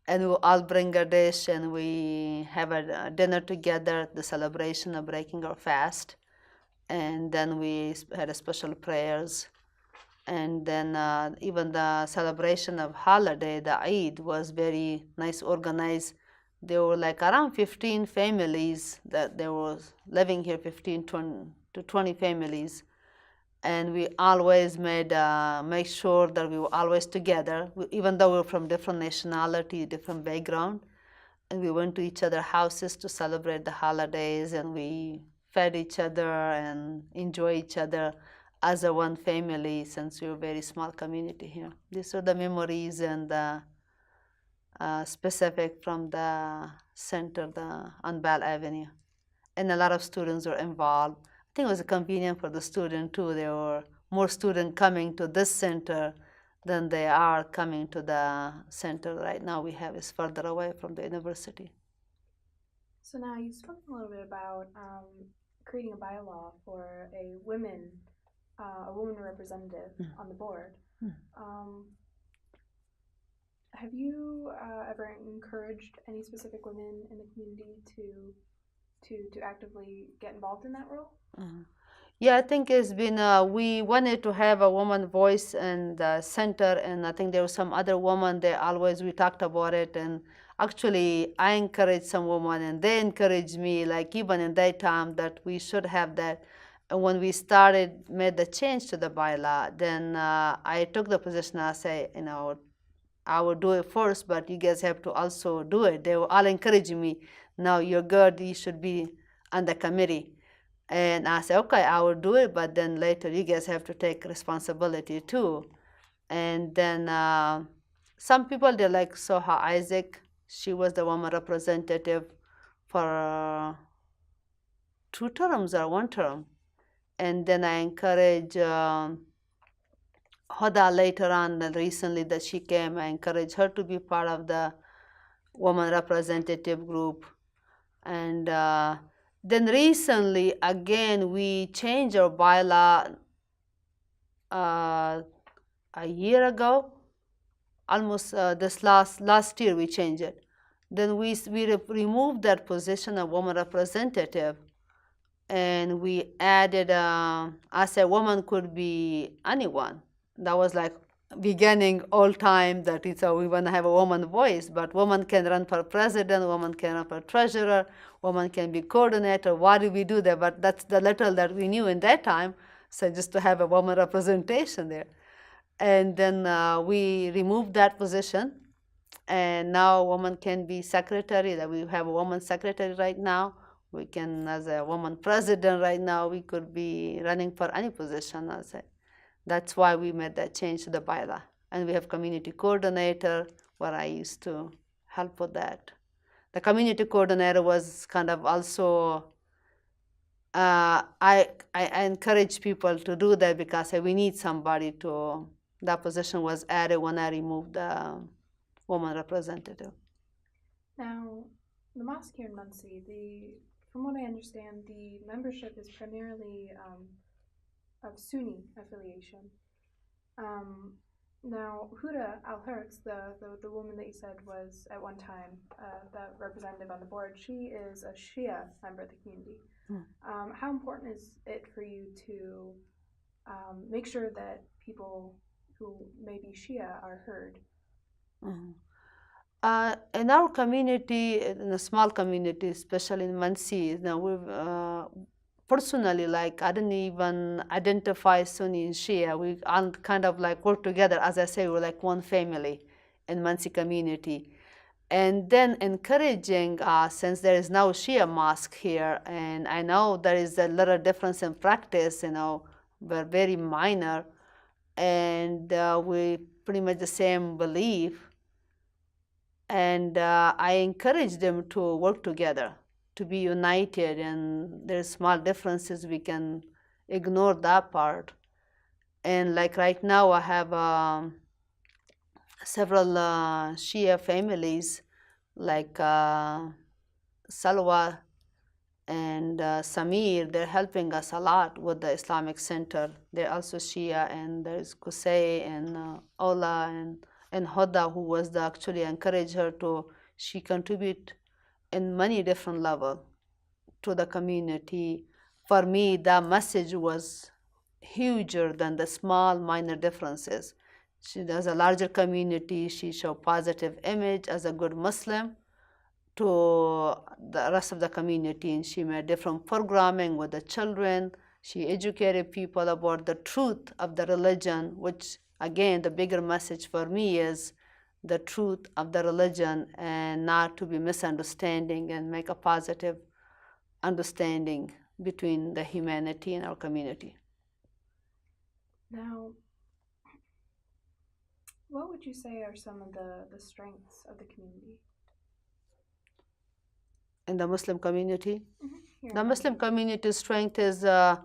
And we all bring a dish and we have a dinner together, the celebration of breaking our fast. And then we had a special prayers. And then even the celebration of holiday, the Eid, was very nice organized. There were like around 15 families that they were living here, 15 to 20 families. And we always make sure that we were always together, even though we were from different nationality, different background. And we went to each other's houses to celebrate the holidays, and we fed each other and enjoy each other as a one family, since we're a very small community here. These are the memories and specific from the center on Bell Avenue. And a lot of students were involved. I think it was convenient for the student too. There were more students coming to this center than they are coming to the center right now we have is further away from the university. So now you spoke a little bit about creating a bylaw for a woman representative on the board. Have you ever encouraged any specific women in the community to actively get involved in that role? Yeah, I think it's been, we wanted to have a woman voice in the center, and I think there was some other woman there always, we talked about it, and actually I encouraged some women, and they encouraged me, like even in that time, that we should have that. And when we made the change to the bylaw, then I took the position, I say, I will do it first, but you guys have to also do it. They were all encouraging me. No, you're good, you should be on the committee. And I said, okay, I will do it, but then later you guys have to take responsibility too. And then some people, they like Soha Isaac. She was the woman representative for 2 terms or 1 term. And then I encourage Hoda later on, recently that she came, I encouraged her to be part of the woman representative group. And then recently, again, we changed our bylaw a year ago, almost this last year we changed it. Then we removed that position of woman representative, and we added, I said woman could be anyone. That was like beginning all time that we want to have a woman voice, but woman can run for president, woman can run for treasurer, woman can be coordinator. Why do we do that? But that's the little that we knew in that time, so just to have a woman representation there. And then we removed that position, and now a woman can be secretary. That we have a woman secretary right now. We can, as a woman president right now, we could be running for any position. That's why we made that change to the bylaw. And we have community coordinator, where I used to help with that. The community coordinator was kind of also, I encourage people to do that because we need somebody to, that position was added when I removed the woman representative. Now, the mosque here in Muncie, from what I understand, the membership is primarily of Sunni affiliation. Now, Huda al-Hertz, the woman that you said was at one time the representative on the board, she is a Shia member of the community. How important is it for you to make sure that people who may be Shia are heard? In our community, in a small community, especially in Muncie, we've personally, like, I didn't even identify Sunni and Shia. We all kind of like work together. As I say, we're like one family in Muncie community. And then encouraging, since there is now Shia mosque here, and I know there is a little difference in practice, but very minor, and we pretty much the same belief. And I encourage them to work together, to be united, and there's small differences, we can ignore that part. And like right now, I have several Shia families, like Salwa and Samir, they're helping us a lot with the Islamic Center. They're also Shia, and there's Kusay and Ola and Hoda, who was actually encouraged her to, she contribute in many different levels to the community. For me, that message was huger than the small minor differences. She does a larger community. She showed positive image as a good Muslim to the rest of the community, and she made different programming with the children. She educated people about the truth of the religion, which again, the bigger message for me is the truth of the religion, and not to be misunderstanding, and make a positive understanding between the humanity and our community. Now, What would you say are some of the strengths of the community? In the Muslim community? Here The in Muslim Muncie. community's strength is, I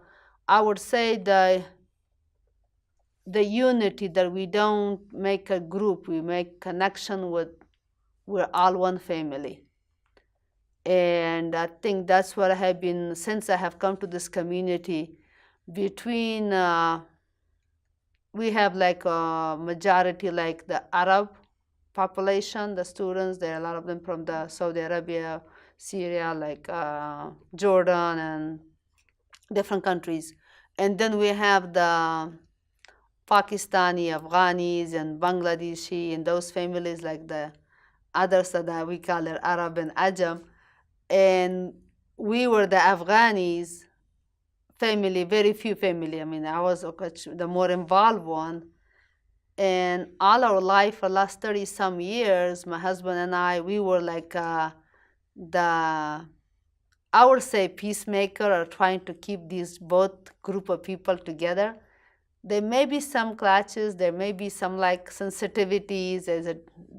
would say, the unity, that we don't make a group, we make connection with, we're all one family. And I think that's what I have been, since I have come to this community, between, we have like a majority, like the Arab population, the students, there are a lot of them from the Saudi Arabia, Syria, like Jordan and different countries. And then we have the Pakistani, Afghanis, and Bangladeshi, and those families, like the others that we call it Arab and Ajam. And we were the Afghanis family, very few family. I mean, I was the more involved one. And all our life, for the last 30 some years, my husband and I, we were like I would say peacemaker, or trying to keep these both group of people together. There may be some clashes, there may be some like sensitivities, there's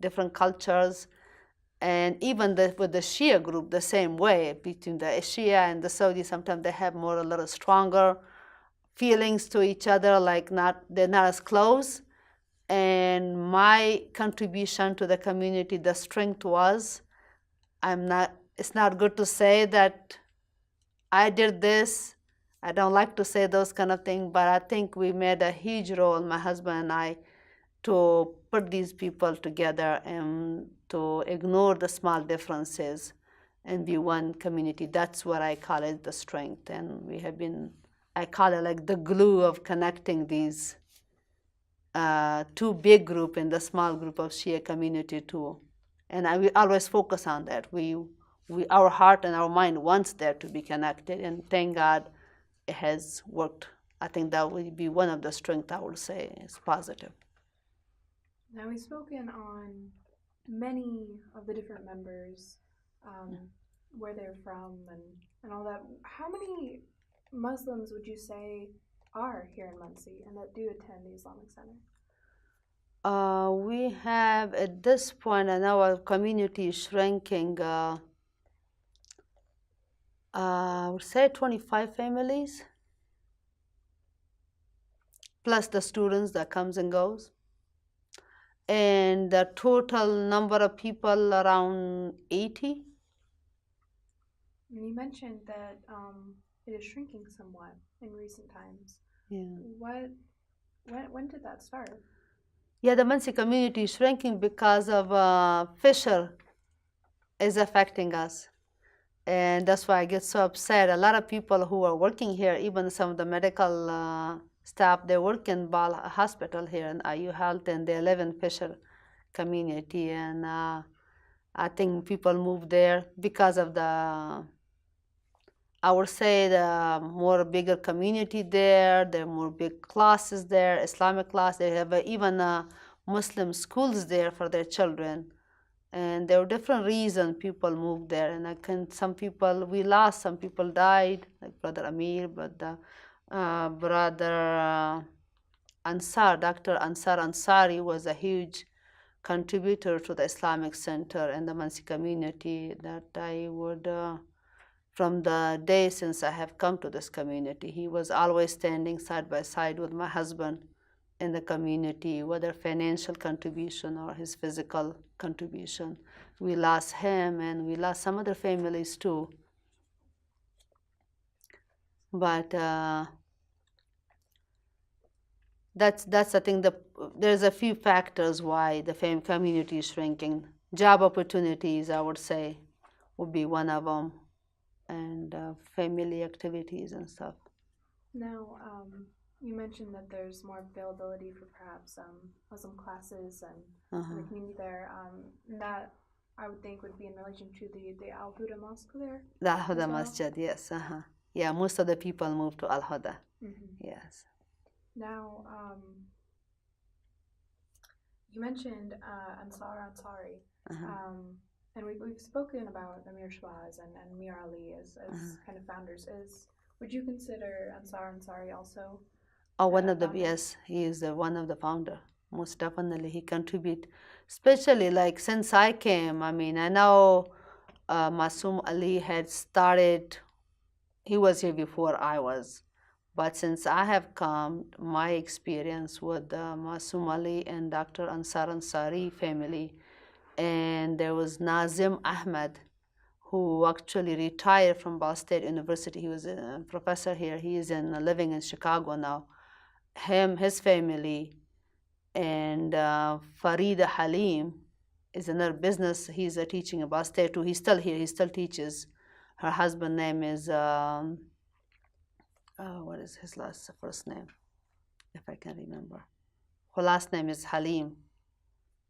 different cultures. And even with the Shia group, the same way, between the Shia and the Saudi, sometimes they have more, a little stronger feelings to each other, like they're not as close. And my contribution to the community, the strength was, it's not good to say that I did this. I don't like to say those kind of things, but I think we made a huge role, my husband and I, to put these people together and to ignore the small differences and be one community. That's what I call it, the strength. And we have been, I call it like the glue of connecting these two big group and the small group of Shia community too. And we always focus on that. Our heart and our mind wants there to be connected, and thank God it has worked. I think that would be one of the strengths, I would say, is positive. Now, we've spoken on many of the different members, where they're from and all that. How many Muslims would you say are here in Muncie and that do attend the Islamic Center? We have, at this point, and our community is shrinking, I would say 25 families, plus the students that comes and goes. And the total number of people around 80. And you mentioned that it is shrinking somewhat in recent times. Yeah. When did that start? Yeah, the Muncie community is shrinking because of Fisher is affecting us. And that's why I get so upset. A lot of people who are working here, even some of the medical staff, they work in Ball Hospital here in IU Health, and they live in Fisher community. And I think people move there because of the, I would say, the more bigger community there. There are more big classes there, Islamic class. They have even Muslim schools there for their children. And there were different reasons people moved there. And some people we lost, some people died, like Brother Amir, but the Brother Ansar, Dr. Ansar Ansari, was a huge contributor to the Islamic Center and the Muncie community, that I would, from the day since I have come to this community, he was always standing side by side with my husband in the community, whether financial contribution or his physical contribution. We lost him, and we lost some other families too. But that's I think there's a few factors why the community is shrinking. Job opportunities, I would say, would be one of them, and family activities and stuff. Now, you mentioned that there's more availability for perhaps Muslim classes and the community there. That I would think would be in relation to the Al Huda Mosque there. The Al Huda Masjid, yes. Yeah, most of the people moved to Al Huda. Yes. Now, you mentioned Ansar Ansari, and we've spoken about Amir Shwaz and Mir Ali as kind of founders. Would you consider Ansar Ansari also? Oh, one of the, yes, he is one of the founder. most definitely he contribute, especially like since I came. I mean, I know Masoom Ali had started, he was here before I was, but since I have come, my experience with Masoom Ali and Dr. Ansar Ansari family, and there was Nazim Ahmed, who actually retired from Ball State University. He was a professor here. He is living in Chicago now. Him, his family, and Farida Halim is another business. He's teaching at Ball State too. He's still here. He still teaches. Her husband name is what is his first name? If I can remember. Her last name is Halim.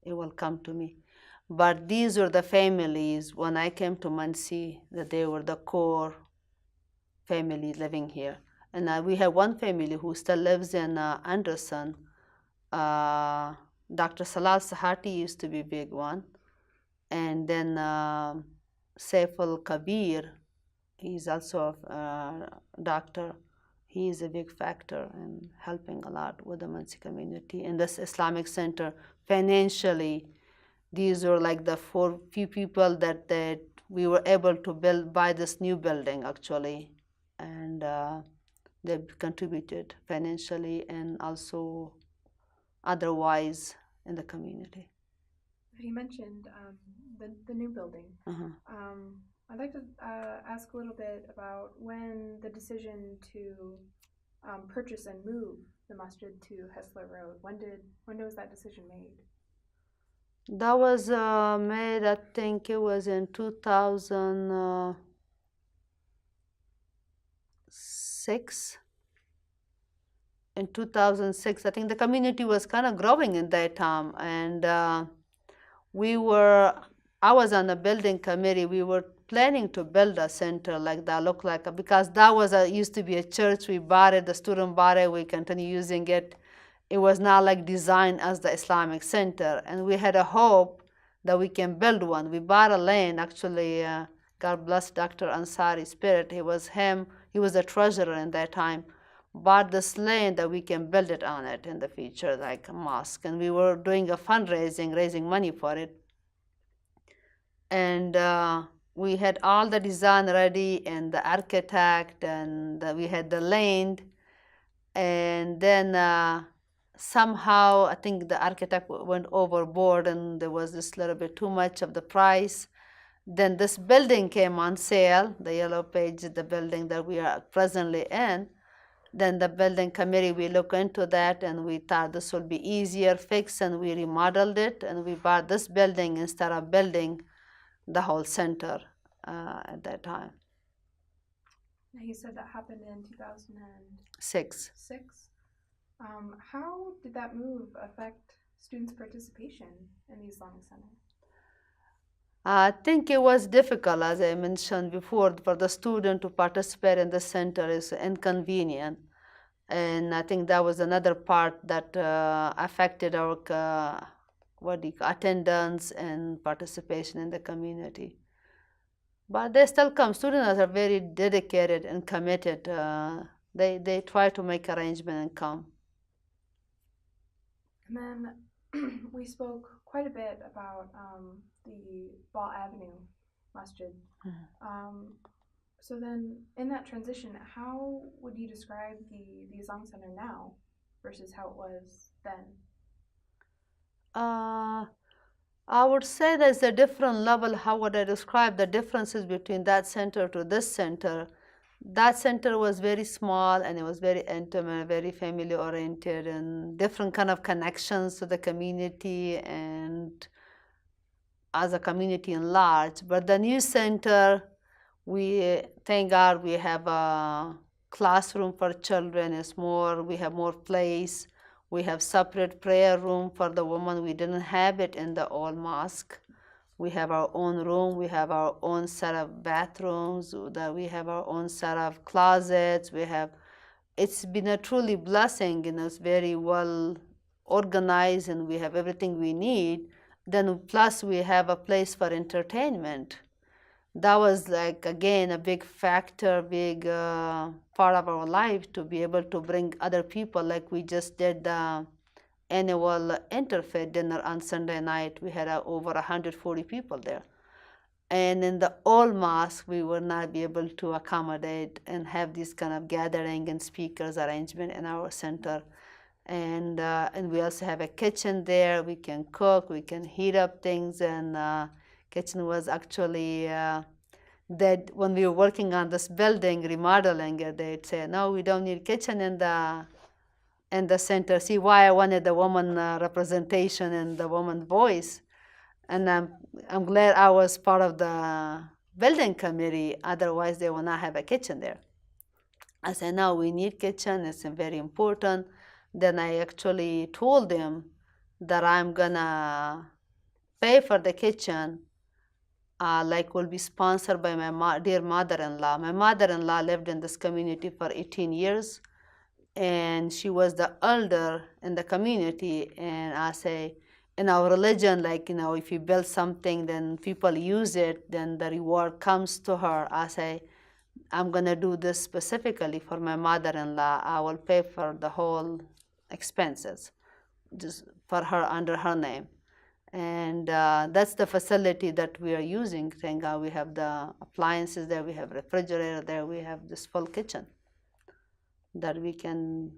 It will come to me. But these were the families when I came to Muncie, that they were the core family living here. And we have one family who still lives in Anderson. Dr. Salal Sahati used to be a big one. And then Saiful Kabir, he's also a doctor. He is a big factor in helping a lot with the Muncie community. And this Islamic Center, financially, these were like the few people that we were able to buy this new building actually, and they contributed financially and also otherwise in the community. You mentioned the new building. I'd like to ask a little bit about when the decision to purchase and move the masjid to Hessler Road. When was that decision made? That was made, I think it was in 2006. In 2006, I think the community was kind of growing in that time, and I was on the building committee. We were planning to build a center like that, because that was used to be a church. We bought it, the student bought it, we continue using it. It was not like designed as the Islamic Center, and we had a hope that we can build one. We bought a land, actually, God bless Dr. Ansari's spirit. He was the treasurer in that time, bought this land that we can build it on it in the future, like a mosque. And we were doing a fundraising, raising money for it. And we had all the design ready and the architect, and we had the land. And then somehow, I think the architect went overboard and there was this little bit too much of the price. Then this building came on sale, the yellow page, the building that we are presently in. Then the building committee, we looked into that and we thought this would be easier fix, and we remodeled it and we bought this building instead of building the whole center at that time. Now you said that happened in 2006. How did that move affect students' participation in the Islamic Center? I think it was difficult, as I mentioned before, for the student to participate in the center is inconvenient. And I think that was another part that affected our attendance and participation in the community. But they still come. Students are very dedicated and committed. They try to make arrangements and come. And then we spoke quite a bit about the Ball Avenue Masjid. So then, in that transition, how would you describe the Islamic Center now versus how it was then? I would say there's a different level. How would I describe the differences between that center to this center? That center was very small and it was very intimate, very family oriented, and different kind of connections to the community and as a community in large. But the new center, we thank God we have a classroom for children. We have more place. We have separate prayer room for the women. We didn't have it in the old mosque. We have our own room. We have our own set of bathrooms. We have our own set of closets. It's been a truly blessing, it's very well organized and we have everything we need. Then plus we have a place for entertainment. That was again, a big factor, big part of our life, to be able to bring other people, like we just did the annual interfaith dinner on Sunday night. We had over 140 people there. And in the old mosque, we would not be able to accommodate and have this kind of gathering and speakers arrangement in our center. And we also have a kitchen there. We can cook, we can heat up things, and kitchen was actually that when we were working on this building, remodeling it, they'd say, no, we don't need kitchen in the center. See why I wanted the woman representation and the woman voice. And I'm glad I was part of the building committee. Otherwise, they will not have a kitchen there. I said, no, we need kitchen. It's very important. Then I actually told them that I'm gonna pay for the kitchen, like will be sponsored by my dear mother-in-law. My mother-in-law lived in this community for 18 years, and she was the elder in the community. And I say, in our religion, like, if you build something, then people use it, then the reward comes to her. I say, I'm gonna do this specifically for my mother-in-law. I will pay for the whole expenses just for her under her name. And that's the facility that we are using. Thank God we have the appliances there, we have refrigerator there, we have this full kitchen that we can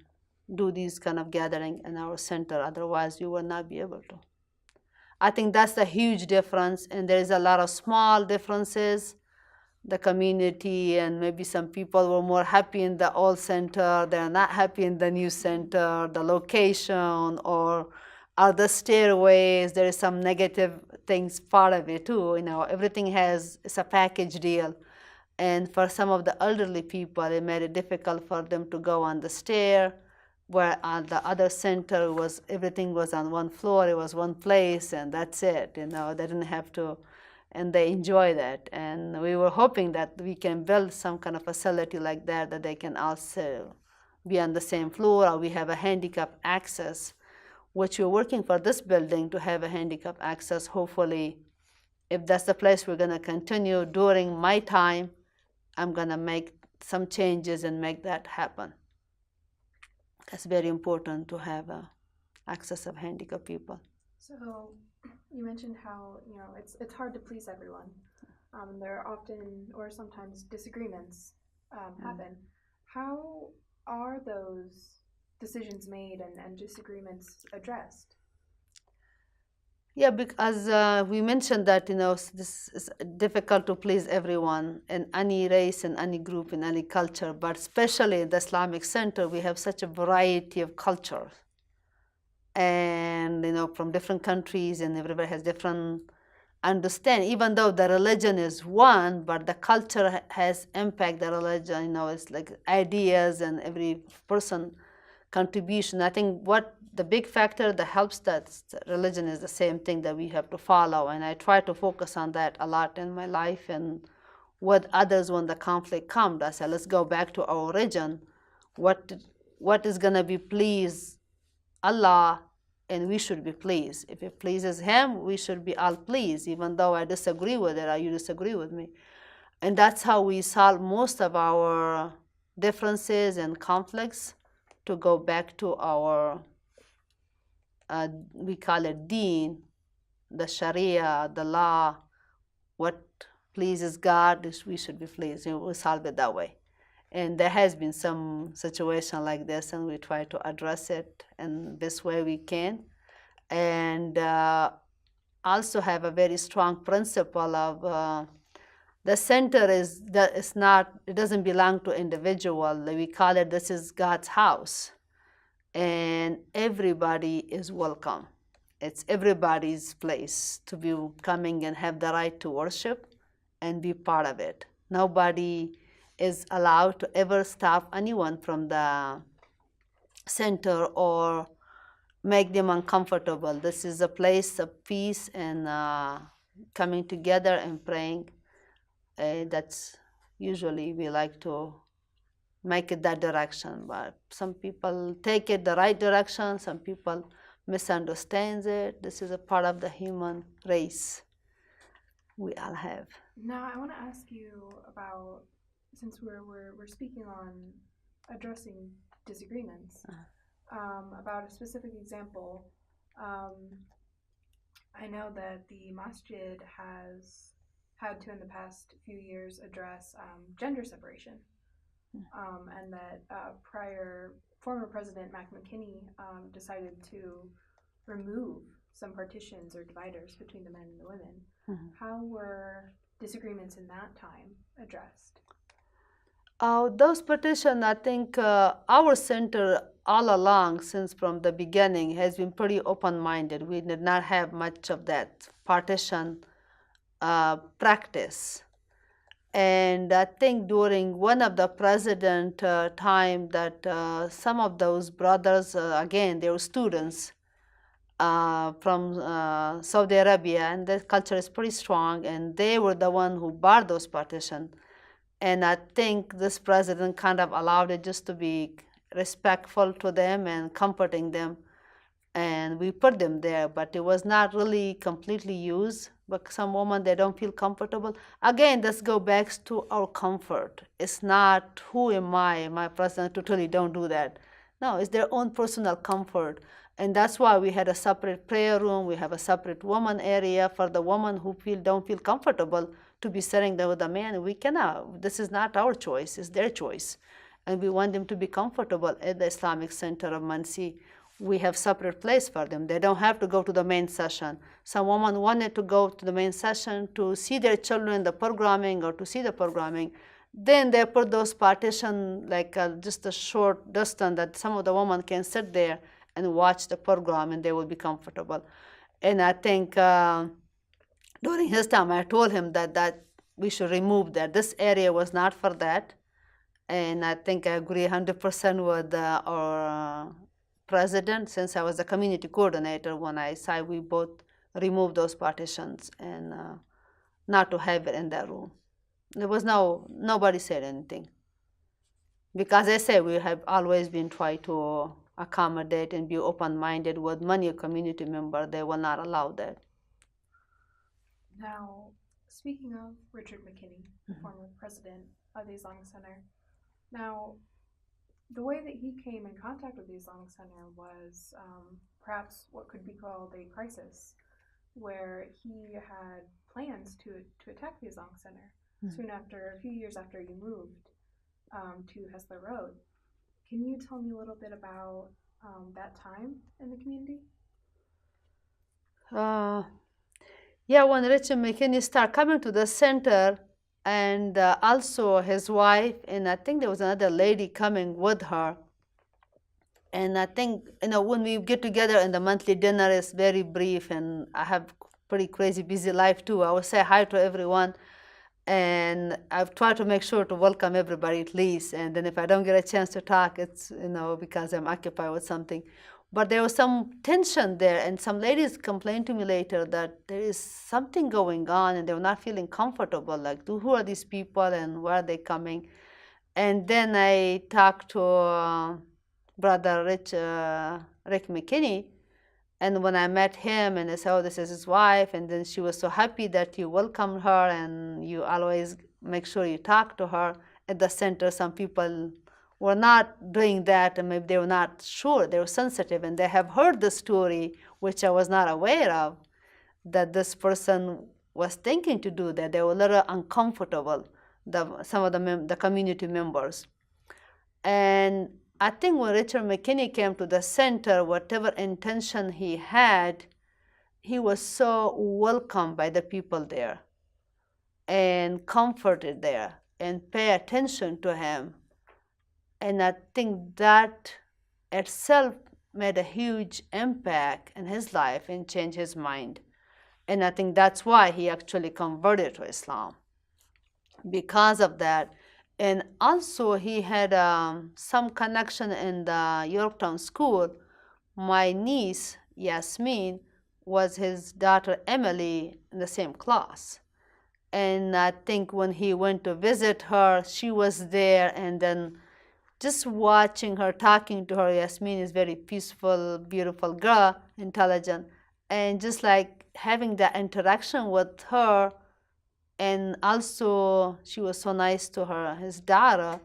do these kind of gathering in our center. Otherwise, you will not be able to. I think that's the huge difference, and there is a lot of small differences. The community and maybe some people were more happy in the old center, they're not happy in the new center, the location, or are the stairways, there is some negative things part of it too. Everything it's a package deal. And for some of the elderly people, it made it difficult for them to go on the stair, where on the other center everything was on one floor, it was one place, and that's it. They didn't have to, and they enjoy that. And we were hoping that we can build some kind of facility like that they can also be on the same floor, or we have a handicap access, which we're working for this building to have a handicap access. Hopefully, if that's the place we're gonna continue during my time, I'm gonna make some changes and make that happen. It's very important to have access of handicapped people. So you mentioned how it's hard to please everyone. There are often or sometimes disagreements happen. How are those decisions made and disagreements addressed? Yeah, because we mentioned that this is difficult to please everyone in any race, in any group, in any culture, but especially in the Islamic Center, we have such a variety of cultures, and from different countries, and everybody has different understanding. Even though the religion is one, but the culture has impact the religion. It's like ideas and every person contribution. I think what the big factor that helps that religion is the same thing that we have to follow, and I try to focus on that a lot in my life and with others when the conflict comes. I said, let's go back to our origin. What is going to be please Allah, and we should be pleased. If it pleases Him, we should be all pleased, even though I disagree with it or you disagree with me. And that's how we solve most of our differences and conflicts, to go back to our, we call it deen, the Sharia, the law, what pleases God, we should be pleased. We solve it that way. And there has been some situation like this, and we try to address it in this way we can. And also have a very strong principle of the center it doesn't belong to individual. We call it, this is God's house, and everybody is welcome. It's everybody's place to be coming and have the right to worship and be part of it. Nobody is allowed to ever stop anyone from the center or make them uncomfortable. This is a place of peace and coming together and praying. That's usually we like to make it that direction, but some people take it the right direction, some people misunderstands it. This is a part of the human race we all have. Now I want to ask you about, since we're speaking on addressing disagreements, about a specific example. I know that the masjid has had to, in the past few years, address gender separation, and that former President Mac McKinney decided to remove some partitions or dividers between the men and the women. Mm-hmm. How were disagreements in that time addressed? Those petitions, I think our center all along, since from the beginning, has been pretty open-minded. We did not have much of that partition practice. And I think during one of the president time that some of those brothers, again, they were students from Saudi Arabia, and the culture is pretty strong, and they were the one who barred those partitions. And I think this president kind of allowed it just to be respectful to them and comforting them. And we put them there, but it was not really completely used. But some women, they don't feel comfortable. Again, let's go back to our comfort. It's not who am I, my president, to tell you don't do that. No, it's their own personal comfort. And that's why we had a separate prayer room. We have a separate woman area for the women who don't feel comfortable to be sitting there with a man. We cannot. This is not our choice. It's their choice. And we want them to be comfortable at the Islamic Center of Muncie. We have separate place for them. They don't have to go to the main session. Some women wanted to go to the main session to see their children, the programming, or to see the programming. Then they put those partition like just a short distance that some of the women can sit there and watch the program, and they will be comfortable. And I think during his time, I told him that we should remove that. This area was not for that. And I think I agree 100% with our president, since I was the community coordinator when I said we both remove those partitions and not to have it in that room. There was nobody said anything. Because I say we have always been trying to accommodate and be open-minded with many community members. They will not allow that. Now, speaking of Richard McKinney, former president of the Islamic Center, now, the way that he came in contact with the Islamic Center was perhaps what could be called a crisis, where he had plans to attack the Islamic Center soon after, a few years after you moved to Hessler Road. Can you tell me a little bit about that time in the community? Yeah, when Richard McKinney started coming to the center, and also his wife, and I think there was another lady coming with her. And I think, when we get together in the monthly dinner, it's very brief, and I have pretty crazy busy life too. I will say hi to everyone, and I've tried to make sure to welcome everybody at least. And then if I don't get a chance to talk, it's because I'm occupied with something. But there was some tension there, and some ladies complained to me later that there is something going on, and they were not feeling comfortable. Like, who are these people, and where are they coming? And then I talked to Brother Rick McKinney, and when I met him, and I said, "Oh, this is his wife," and then she was so happy that you welcomed her, and you always make sure you talk to her at the center. Some people were not doing that, and maybe they were not sure. They were sensitive, and they have heard the story, which I was not aware of, that this person was thinking to do that. They were a little uncomfortable, some of the community members. And I think when Richard McKinney came to the center, whatever intention he had, he was so welcomed by the people there and comforted there and pay attention to him. And I think that itself made a huge impact in his life and changed his mind. And I think that's why he actually converted to Islam, because of that. And also he had some connection in the Yorktown school. My niece, Yasmin, was his daughter Emily in the same class. And I think when he went to visit her, she was there, and then just watching her, talking to her. Yasmin is very peaceful, beautiful girl, intelligent, and just like having that interaction with her, and also she was so nice to his daughter,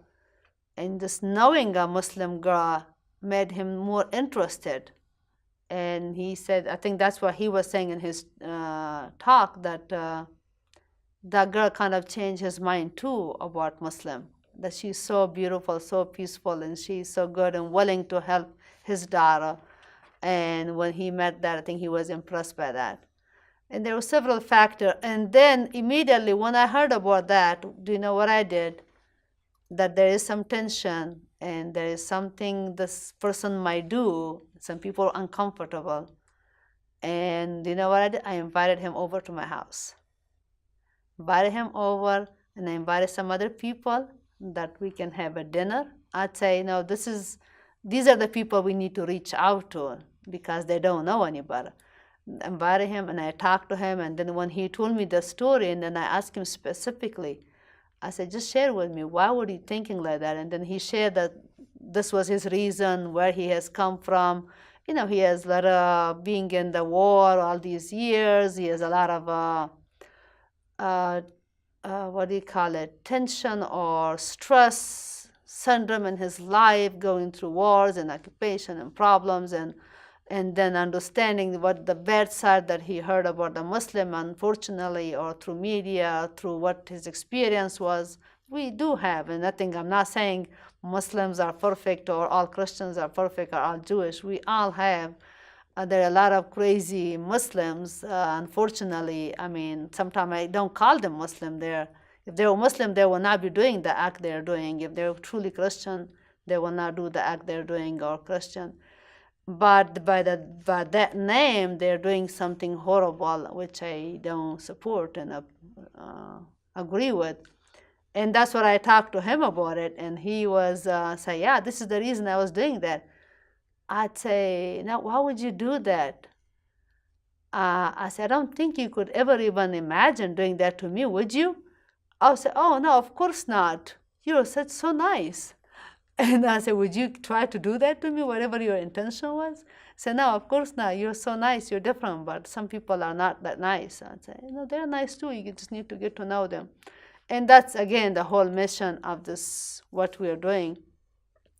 and just knowing a Muslim girl made him more interested. And he said, I think that's what he was saying in his talk, that that girl kind of changed his mind too about Muslim, that she's so beautiful, so peaceful, and she's so good and willing to help his daughter. And when he met that, I think he was impressed by that. And there were several factors. And then immediately when I heard about that, do you know what I did? That there is some tension and there is something this person might do. Some people are uncomfortable. And you know what I did? I invited him over to my house. Invited him over, and I invited some other people that we can have a dinner. I'd say, these are the people we need to reach out to because they don't know anybody. I invited him and I talked to him, and then when he told me the story, and then I asked him specifically, I said, just share with me, why were you thinking like that? And then he shared that this was his reason, where he has come from. He has a lot of being in the war all these years. He has a lot of tension or stress syndrome in his life, going through wars and occupation and problems, and then understanding what the bad side that he heard about the Muslim, unfortunately, or through media, through what his experience was. We do have, and I'm not saying Muslims are perfect or all Christians are perfect or all Jewish. We all have. There are a lot of crazy Muslims, unfortunately. Sometimes I don't call them Muslim. If they were Muslim, they will not be doing the act they're doing. If they're truly Christian, they will not do the act they're doing, or Christian. But by that name, they're doing something horrible, which I don't support and agree with. And that's what I talked to him about it. And he was say, yeah, this is the reason I was doing that. I'd say, now, why would you do that? I said, I don't think you could ever even imagine doing that to me, would you? I would say, oh, no, of course not. You're so nice. And I said, would you try to do that to me, whatever your intention was? I said, no, of course not. You're so nice. You're different, but some people are not that nice. I'd say, they're nice too. You just need to get to know them. And that's, again, the whole mission of this, what we are doing,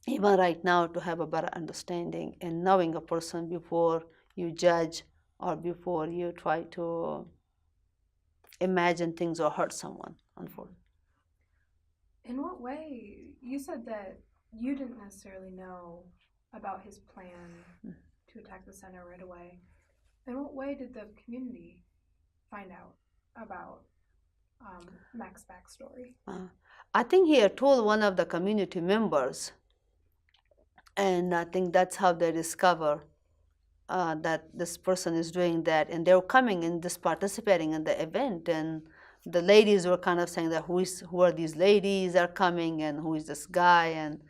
even right now, to have a better understanding and knowing a person before you judge or before you try to imagine things or hurt someone, unfortunately. In what way? You said that you didn't necessarily know about his plan to attack the center right away. In what way did the community find out about Mac's backstory? I think he had told one of the community members, and I think that's how they discover that this person is doing that. And they were coming and just participating in the event, and the ladies were kind of saying that who are these ladies are coming, and who is this guy? And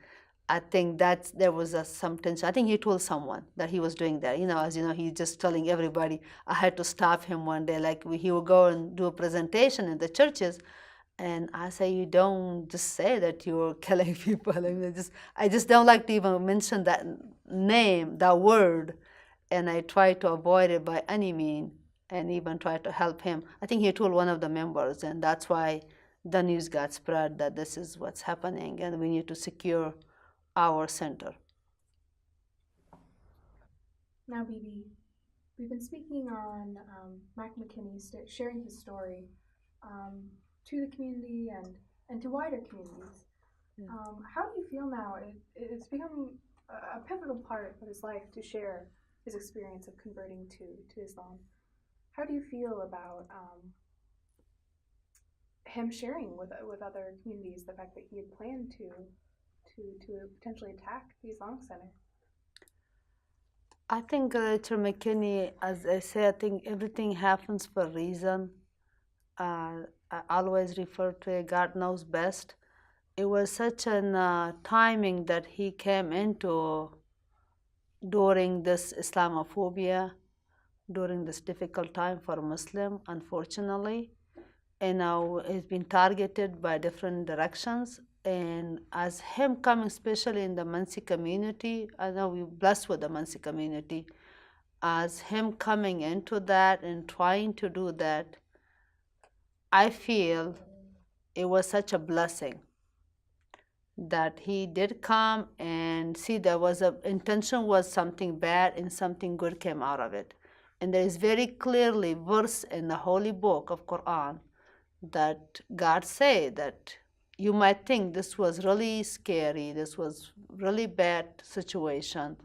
I think there was some tension. I think he told someone that he was doing that. As you know, he's just telling everybody. I had to stop him one day. He would go and do a presentation in the churches, and I say, you don't just say that you're killing people. I just don't like to even mention that name, that word, and I try to avoid it by any means, and even try to help him. I think he told one of the members, and that's why the news got spread that this is what's happening, and we need to secure our center. Now, Bibi, we've been speaking on Mac McKinney sharing his story to the community and to wider communities. Yeah. How do you feel now? It's become a pivotal part of his life to share his experience of converting to Islam. How do you feel about him sharing with other communities the fact that he had planned to potentially attack the Islamic Center? I think Dr. McKinney, as I say, I think everything happens for a reason. I always refer to it, God knows best. It was such a timing that he came into during this Islamophobia, during this difficult time for Muslim, unfortunately. And now he's been targeted by different directions. And as him coming, especially in the Muncie community, I know we're blessed with the Muncie community, as him coming into that and trying to do that, I feel it was such a blessing that he did come and see there was a intention was something bad and something good came out of it. And there is very clearly verse in the holy book of Quran that God say that you might think this was really scary, this was really bad situation,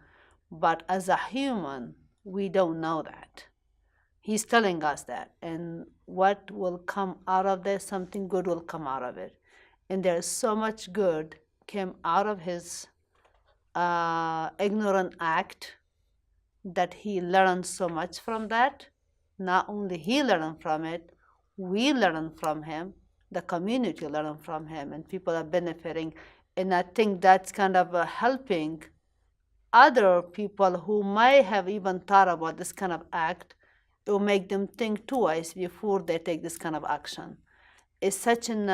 but as a human, we don't know that. He's telling us that, and what will come out of this, something good will come out of it. And there's so much good came out of his ignorant act that he learned so much from that. Not only he learned from it, we learn from him, the community learn from him, and people are benefiting. And I think that's kind of helping other people who might have even thought about this kind of act. It will make them think twice before they take this kind of action. It's such an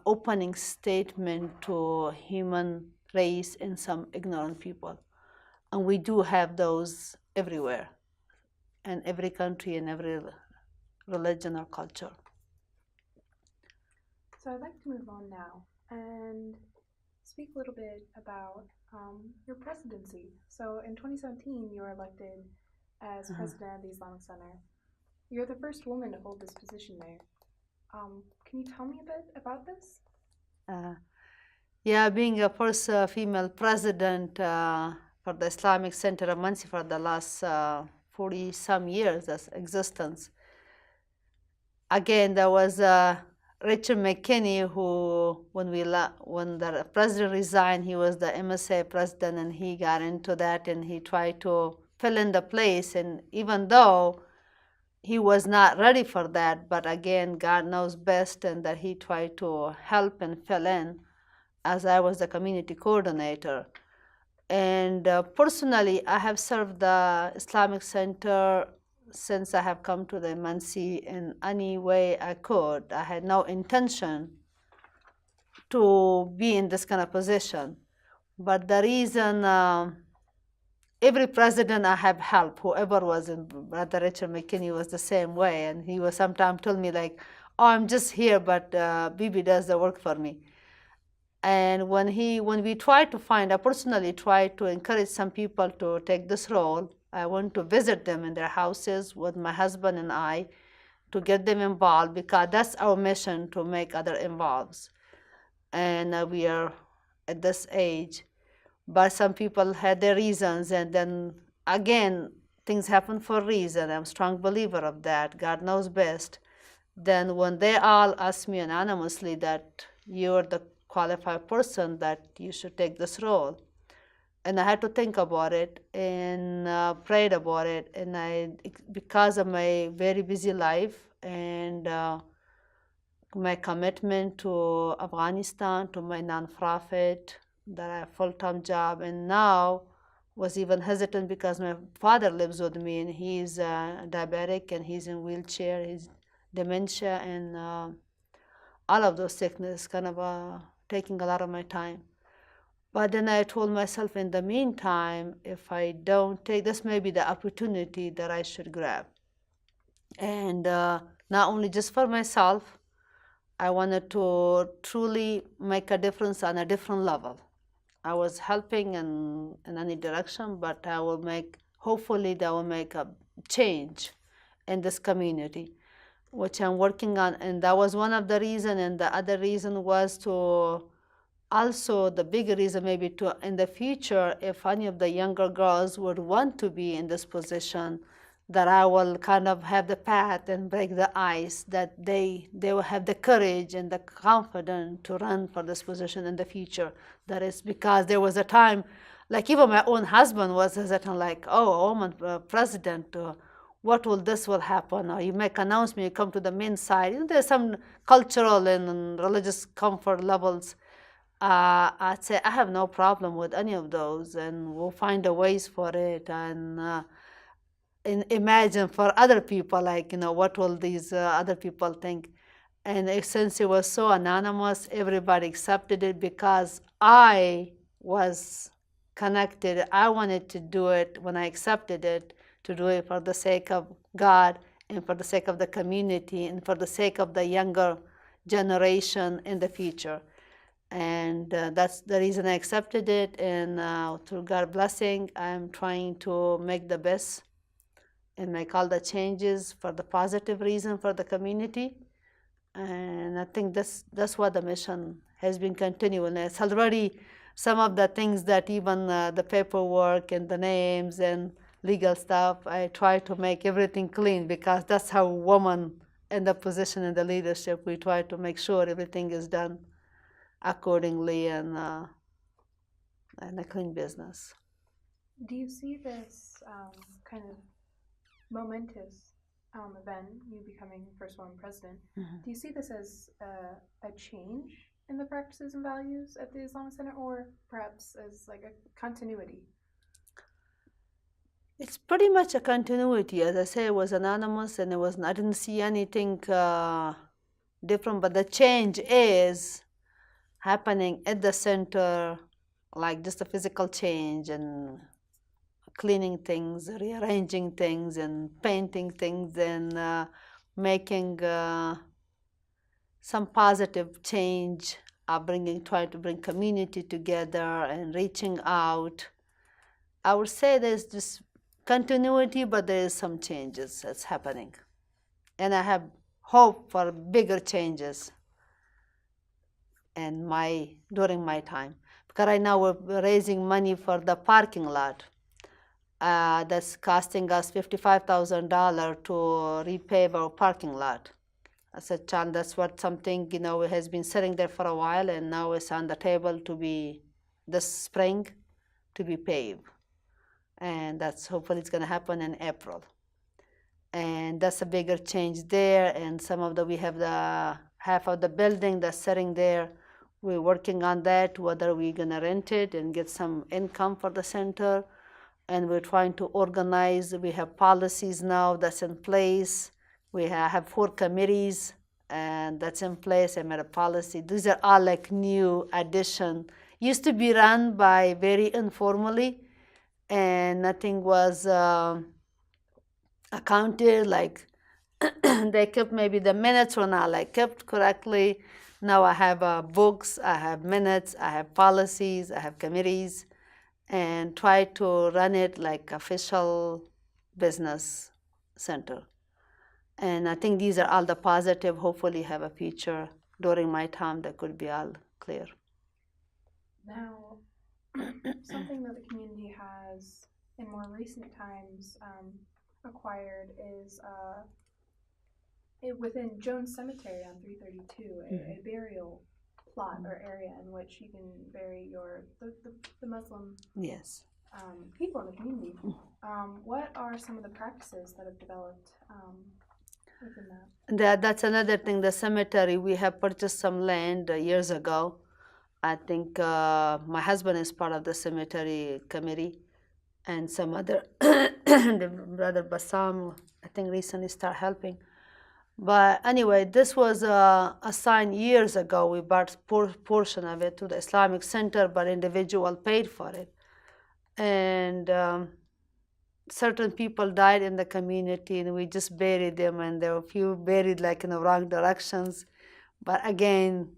opening statement to human race and some ignorant people. And we do have those everywhere, in every country, in every religion or culture. So I'd like to move on now and speak a little bit about your presidency. So in 2017, you were elected as president of the Islamic Center. You're the first woman to hold this position there. Can you tell me a bit about this? Yeah, being a first female president for the Islamic Center of Muncie for the last 40-some years of existence. Again, there was Richard McKinney, who, when the president resigned, he was the MSA president, and he got into that, and he tried to fill in the place. And even though he was not ready for that, but again, God knows best, and that he tried to help and fill in, as I was the community coordinator. And personally, I have served the Islamic Center since I have come to the Muncie in any way I could. I had no intention to be in this kind of position. But the reason, every president I have helped, whoever was in, Brother Richard McKinney was the same way. And he was sometimes told me like, oh, I'm just here, but Bibi does the work for me. And when we tried to find, I personally tried to encourage some people to take this role. I went to visit them in their houses with my husband and I to get them involved, because that's our mission, to make others involved. And we are at this age. But some people had their reasons, and then again, things happen for a reason. I'm a strong believer of that. God knows best. Then when they all asked me anonymously that you're the qualified person, that you should take this role. And I had to think about it and prayed about it. And because of my very busy life and my commitment to Afghanistan, to my nonprofit, that I have a full-time job, and now was even hesitant because my father lives with me, and he's diabetic, and he's in wheelchair, he's dementia, and all of those sickness kind of taking a lot of my time. But then I told myself, in the meantime, if I don't take this, may be the opportunity that I should grab. And not only just for myself, I wanted to truly make a difference on a different level. I was helping in any direction, but I will hopefully that will make a change in this community, which I'm working on. And that was one of the reasons. And the other reason was to also, the bigger reason maybe to, in the future, if any of the younger girls would want to be in this position, that I will kind of have the path and break the ice, that they will have the courage and the confidence to run for this position in the future. That is because there was a time, like even my own husband was hesitant, like, oh, a woman president, what will happen? Or you make announcement, you come to the main side. You know, there's some cultural and religious comfort levels. I'd say I have no problem with any of those, and we'll find a ways for it. And imagine for other people, like, what will these other people think? And since it was so anonymous, everybody accepted it because I was connected. I wanted to do it when I accepted it, to do it for the sake of God and for the sake of the community and for the sake of the younger generation in the future. And that's the reason I accepted it. And through God's blessing, I'm trying to make the best and make all the changes for the positive reason for the community. And I think that's what the mission has been continuing. It's already some of the things that even the paperwork and the names and legal stuff, I try to make everything clean, because that's how women in the position in the leadership, we try to make sure everything is done accordingly and a clean business. Do you see this kind of momentous event, you becoming first woman president, do you see this as a change in the practices and values at the Islamic Center, or perhaps as like a continuity? It's pretty much a continuity. As I say, it was anonymous, and I didn't see anything different, but the change is happening at the center, like just a physical change and cleaning things, rearranging things, and painting things, and making some positive change, trying to bring community together and reaching out. I would say there's just continuity, but there is some changes that's happening. And I have hope for bigger changes during my time. Because right now we're raising money for the parking lot. That's costing us $55,000 to repave our parking lot. I said, John, that's something, has been sitting there for a while, and now it's on the table to be, this spring, to be paved. And that's hopefully it's going to happen in April. And that's a bigger change there. And we have the half of the building that's sitting there. We're working on that, whether we're going to rent it and get some income for the center. And we're trying to organize. We have policies now that's in place. We have 4 committees, and that's in place. I made a policy. These are all like new addition. Used to be run by very informally, and nothing was accounted. Like they kept, maybe the minutes were not like kept correctly. Now I have books, I have minutes, I have policies, I have committees, and try to run it like official business center. And I think these are all the positive, hopefully have a future during my time that could be all clear. Now, something that the community has in more recent times acquired is within Jones Cemetery on 332, a burial plot or area in which you can bury the Muslim Yes. People in the community. What are some of the practices that have developed within that? That's another thing. The cemetery, we have purchased some land years ago. I think my husband is part of the cemetery committee, and some other, the brother Bassam, I think recently started helping. But anyway, this was assigned years ago. We bought portion of it to the Islamic Center, but individual paid for it. And certain people died in the community, and we just buried them, and there were a few buried like in the wrong directions. But again,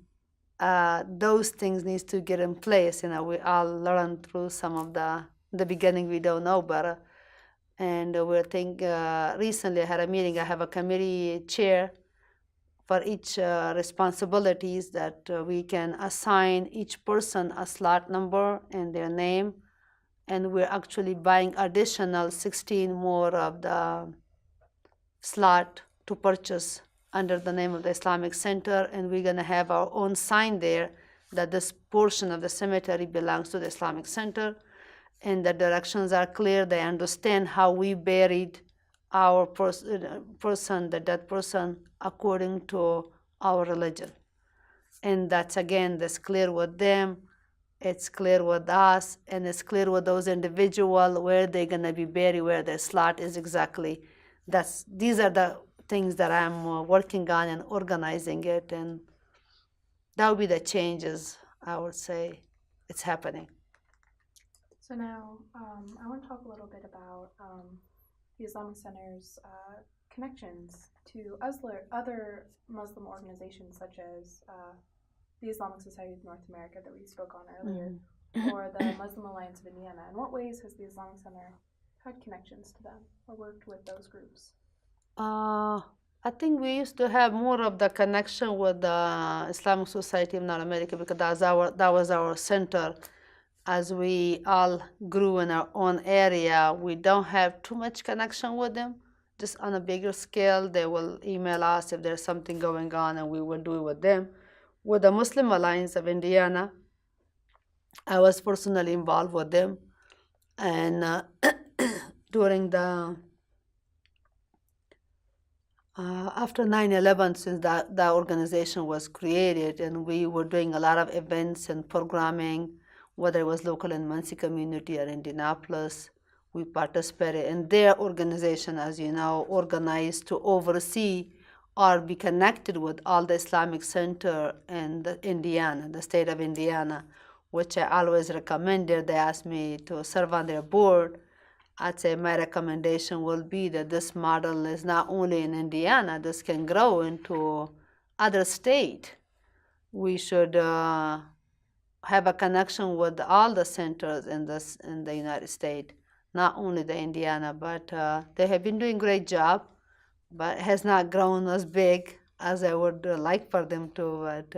those things need to get in place. We all learned through some of the beginning, we don't know better. And we're thinking, recently I had a meeting, I have a committee chair for each responsibilities that we can assign each person a slot number and their name. And we're actually buying additional 16 more of the slot to purchase under the name of the Islamic Center, and we're going to have our own sign there that this portion of the cemetery belongs to the Islamic Center, and the directions are clear. They understand how we buried our the dead person, according to our religion. And that's clear with them, it's clear with us, and it's clear with those individuals where they're going to be buried, where their slot is exactly. These are the things that I'm working on and organizing it, and that will be the changes, I would say, it's happening. So now I want to talk a little bit about the Islamic Center's connections to other Muslim organizations such as the Islamic Society of North America that we spoke on earlier, or the Muslim Alliance of Indiana? In what ways has the Islamic Center had connections to them or worked with those groups? I think we used to have more of the connection with the Islamic Society of North America because that was our center. As we all grew in our own area, we don't have too much connection with them. Just on a bigger scale, they will email us if there's something going on, and we will do it with them. With the Muslim Alliance of Indiana, I was personally involved with them, and during the after 9/11, since that organization was created, and we were doing a lot of events and programming, whether it was local in Muncie community or Indianapolis, we participated in their organization, as you know, organized to oversee or be connected with all the Islamic Center in Indiana, the state of Indiana, which I always recommended. They asked me to serve on their board. I'd say my recommendation will be that this model is not only in Indiana, this can grow into other state. We should have a connection with all the centers in the United States, not only the Indiana, but they have been doing a great job, but it has not grown as big as I would like for them to, but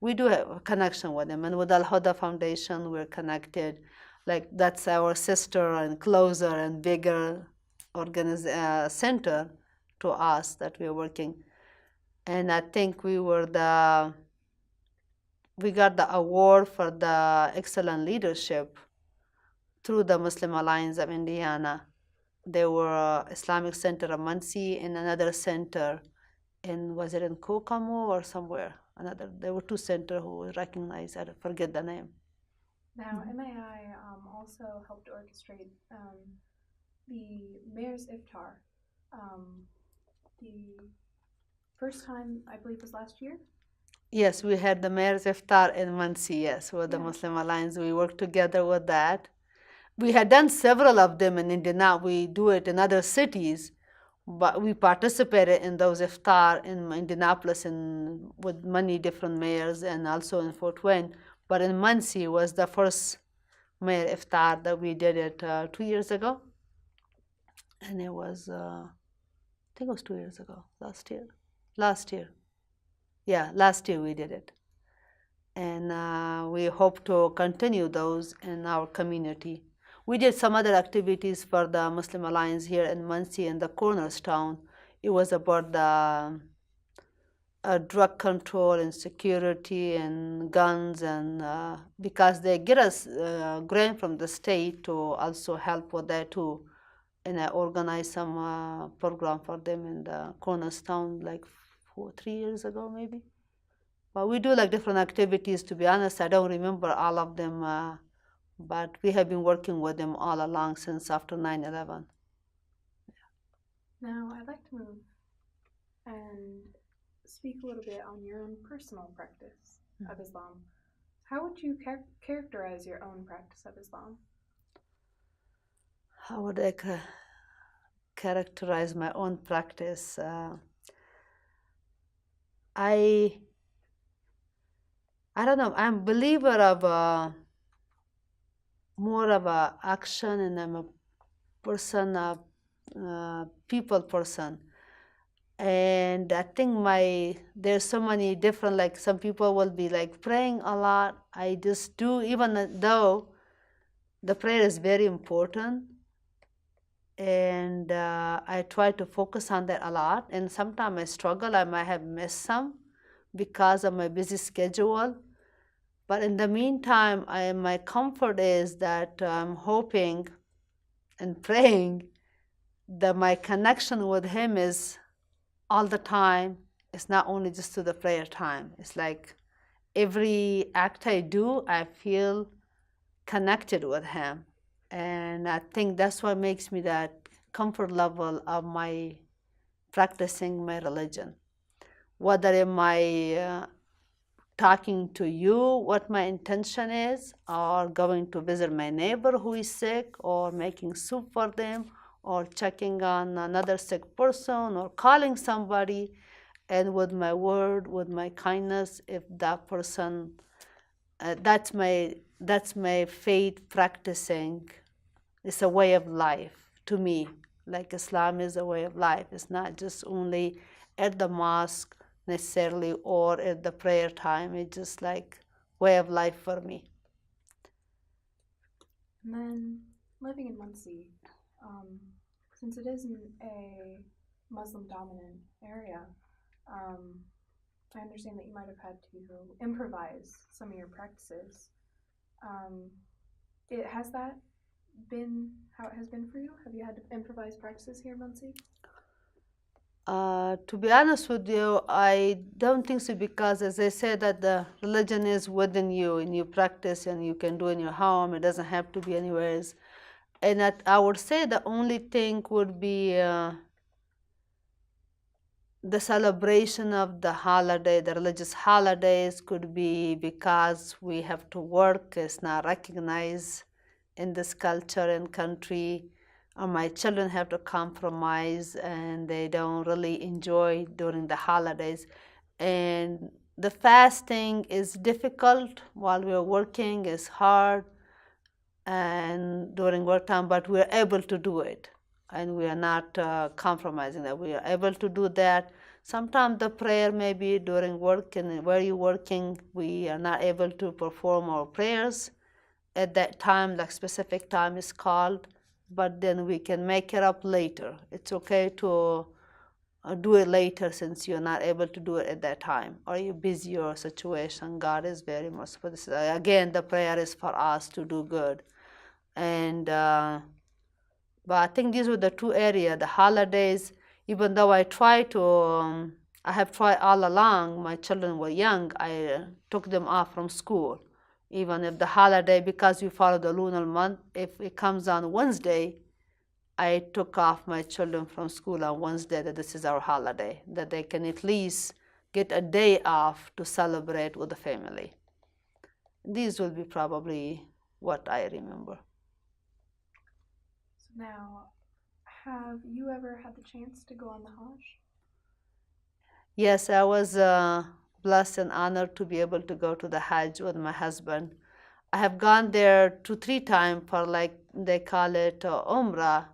we do have a connection with them. And with Al-Huda Foundation, we're connected. Like that's our sister and closer and bigger center to us that we're working. And I think we got the award for the excellent leadership through the Muslim Alliance of Indiana. There were Islamic Center of Muncie and another center was it in Kokomo or somewhere? There were two centers who were recognized. I forget the name. Now, MAI also helped orchestrate the Mayor's Iftar. The first time, I believe, was last year? Yes, we had the Mayor's Iftar in Muncie, yes, with the Muslim Alliance. We worked together with that. We had done several of them in Indiana. We do it in other cities, but we participated in those Iftar in Indianapolis with many different mayors and also in Fort Wayne. But in Muncie was the first Mayor Iftar that we did it 2 years ago. And it was, I think it was 2 years ago, last year. Yeah, last year we did it. And we hope to continue those in our community. We did some other activities for the Muslim Alliance here in Muncie in the Cornerstone. It was about the drug control and security and guns, and because they get us grant from the state to also help with that too. And I organized some program for them in the Cornerstone like 3 years ago maybe. But we do like different activities. To be honest, I don't remember all of them, but we have been working with them all along since after 9/11. Now, I'd like to move and speak a little bit on your own personal practice of Islam. How would you characterize your own practice of Islam? How would I characterize my own practice? I don't know. I'm a believer of more of a action, and I'm a person, people person. And I think there's so many different, like some people will be like praying a lot. I just do, even though the prayer is very important. And I try to focus on that a lot. And sometimes I struggle. I might have missed some because of my busy schedule. But in the meantime, my comfort is that I'm hoping and praying that my connection with Him is all the time. It's not only just to the prayer time. It's like every act I do, I feel connected with Him. And I think that's what makes me that comfort level of my practicing my religion. Whether am I talking to you, what my intention is, or going to visit my neighbor who is sick, or making soup for them, or checking on another sick person, or calling somebody, and with my word, with my kindness, if that person, that's my faith practicing. It's a way of life to me. Like Islam is a way of life. It's not just only at the mosque necessarily or at the prayer time. It's just like way of life for me. And then living in Muncie, since it isn't a Muslim-dominant area, I understand that you might have had to improvise some of your practices. Has that been how it has been for you? Have you had to improvise practices here in Muncie? To be honest with you, I don't think so, because as I said, that the religion is within you and you practice and you can do in your home. It doesn't have to be anywhere. And I would say the only thing would be the celebration of the holiday, the religious holidays could be because we have to work. It's not recognized in this culture and country. Or my children have to compromise and they don't really enjoy during the holidays. And the fasting is difficult while we're working, it's hard and during work time, but we're able to do it. And we are not compromising that. We are able to do that. Sometimes the prayer maybe during work and where you're working, we are not able to perform our prayers at that time, like specific time is called, but then we can make it up later. It's okay to do it later since you're not able to do it at that time, or you're busy or situation. God is very much for this. Again, the prayer is for us to do good. And but I think these were the two areas, the holidays. Even though I try to, I have tried all along. My children were young. I took them off from school, even if the holiday, because we follow the lunar month. If it comes on Wednesday, I took off my children from school on Wednesday. That this is our holiday, that they can at least get a day off to celebrate with the family. These will be probably what I remember. Now, have you ever had the chance to go on the Hajj? Yes, I was blessed and honored to be able to go to the Hajj with my husband. I have gone there 2-3 times for, like they call it Umrah,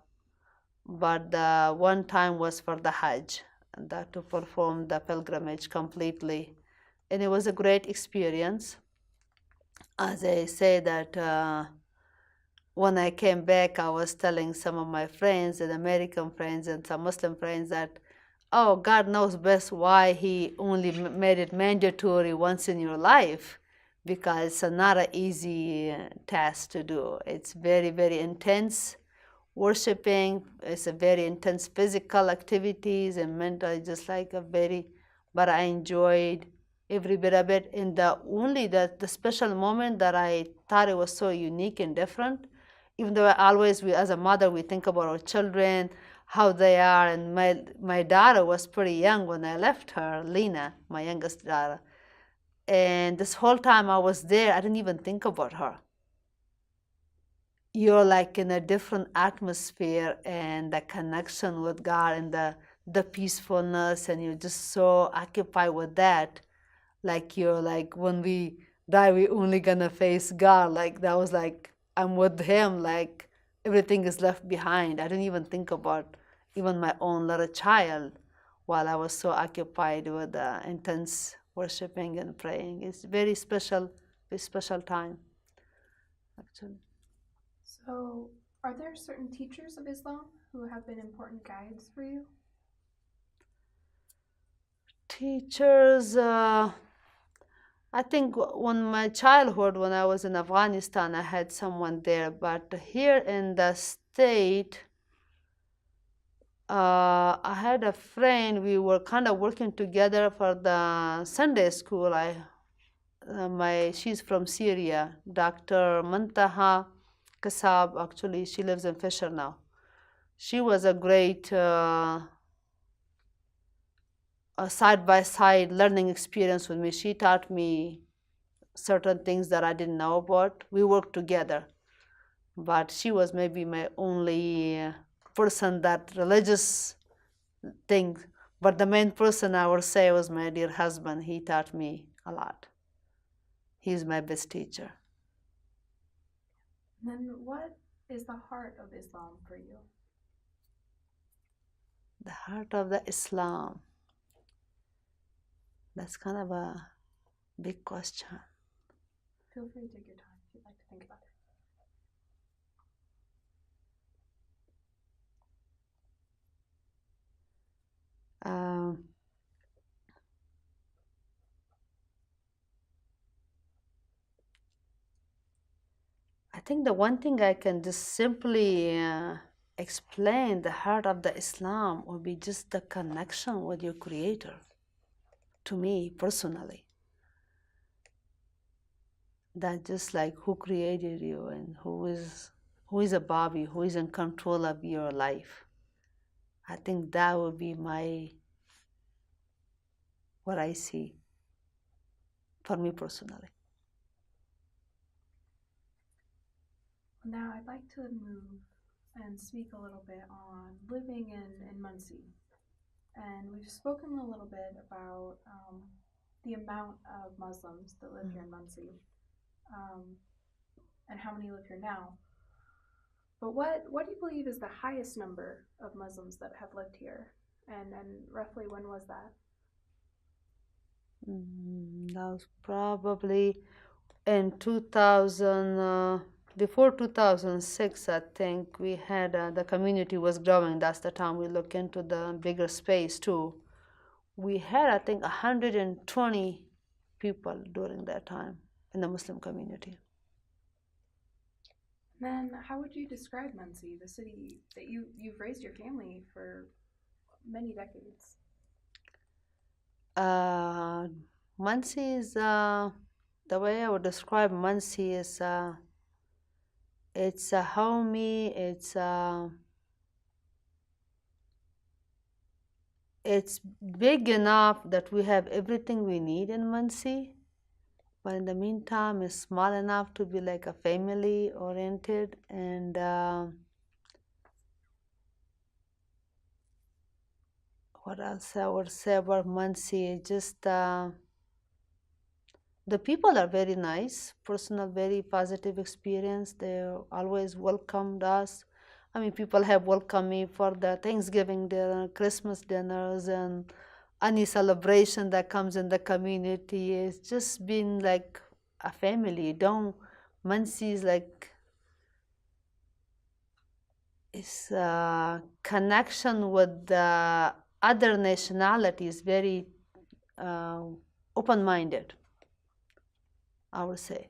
but the one time was for the Hajj, and that to perform the pilgrimage completely. And it was a great experience. As I say that when I came back, I was telling some of my friends and American friends and some Muslim friends that, oh, God knows best why He only made it mandatory once in your life, because it's not an easy task to do. It's very, very intense worshiping. It's a very intense physical activities and mental, just like a very, but I enjoyed every bit of it. And the special moment that I thought it was so unique and different, even though as a mother, we think about our children, how they are. And my daughter was pretty young when I left her, Lena, my youngest daughter. And this whole time I was there, I didn't even think about her. You're like in a different atmosphere, and the connection with God and the peacefulness, and you're just so occupied with that. Like you're like, when we die, we only gonna face God. Like that was like, I'm with Him, like everything is left behind. I didn't even think about even my own little child while I was so occupied with intense worshiping and praying. It's very special time, actually. So, are there certain teachers of Islam who have been important guides for you? Teachers, I think when my childhood, when I was in Afghanistan, I had someone there. But here in the state, I had a friend. We were kind of working together for the Sunday school. She's from Syria, Dr. Muntaha Kasab. Actually, she lives in Fisher now. She was a great side-by-side learning experience with me. She taught me certain things that I didn't know about. We worked together, but she was maybe my only person that religious thing. But the main person I would say was my dear husband. He taught me a lot. He's my best teacher. Then what is the heart of Islam for you? The heart of the Islam. That's kind of a big question. Feel free to take your time if you'd like to think about it. I think the one thing I can just simply explain the heart of the Islam would be just the connection with your Creator. To me personally, that just like who created you and who is above you, who is in control of your life. I think that would be what I see for me personally. Now I'd like to move and speak a little bit on living in Muncie. And we've spoken a little bit about the amount of Muslims that live here in Muncie, and how many live here now. But what do you believe is the highest number of Muslims that have lived here, and roughly when was that? That was probably in 2000. Before 2006, I think we had the community was growing. That's the time we look into the bigger space too. We had, I think, 120 people during that time in the Muslim community. Then how would you describe Muncie, the city that you've raised your family for many decades? Muncie is, the way I would describe Muncie is, it's a homey, it's big enough that we have everything we need in Muncie, but in the meantime it's small enough to be like a family oriented. And what else I would say about Muncie, just the people are very nice, personal, very positive experience. They always welcomed us. I mean, people have welcomed me for the Thanksgiving dinner, Christmas dinners, and any celebration that comes in the community. It's just been like a family. Muncie is like, it's a connection with the other nationalities, very open-minded, I would say.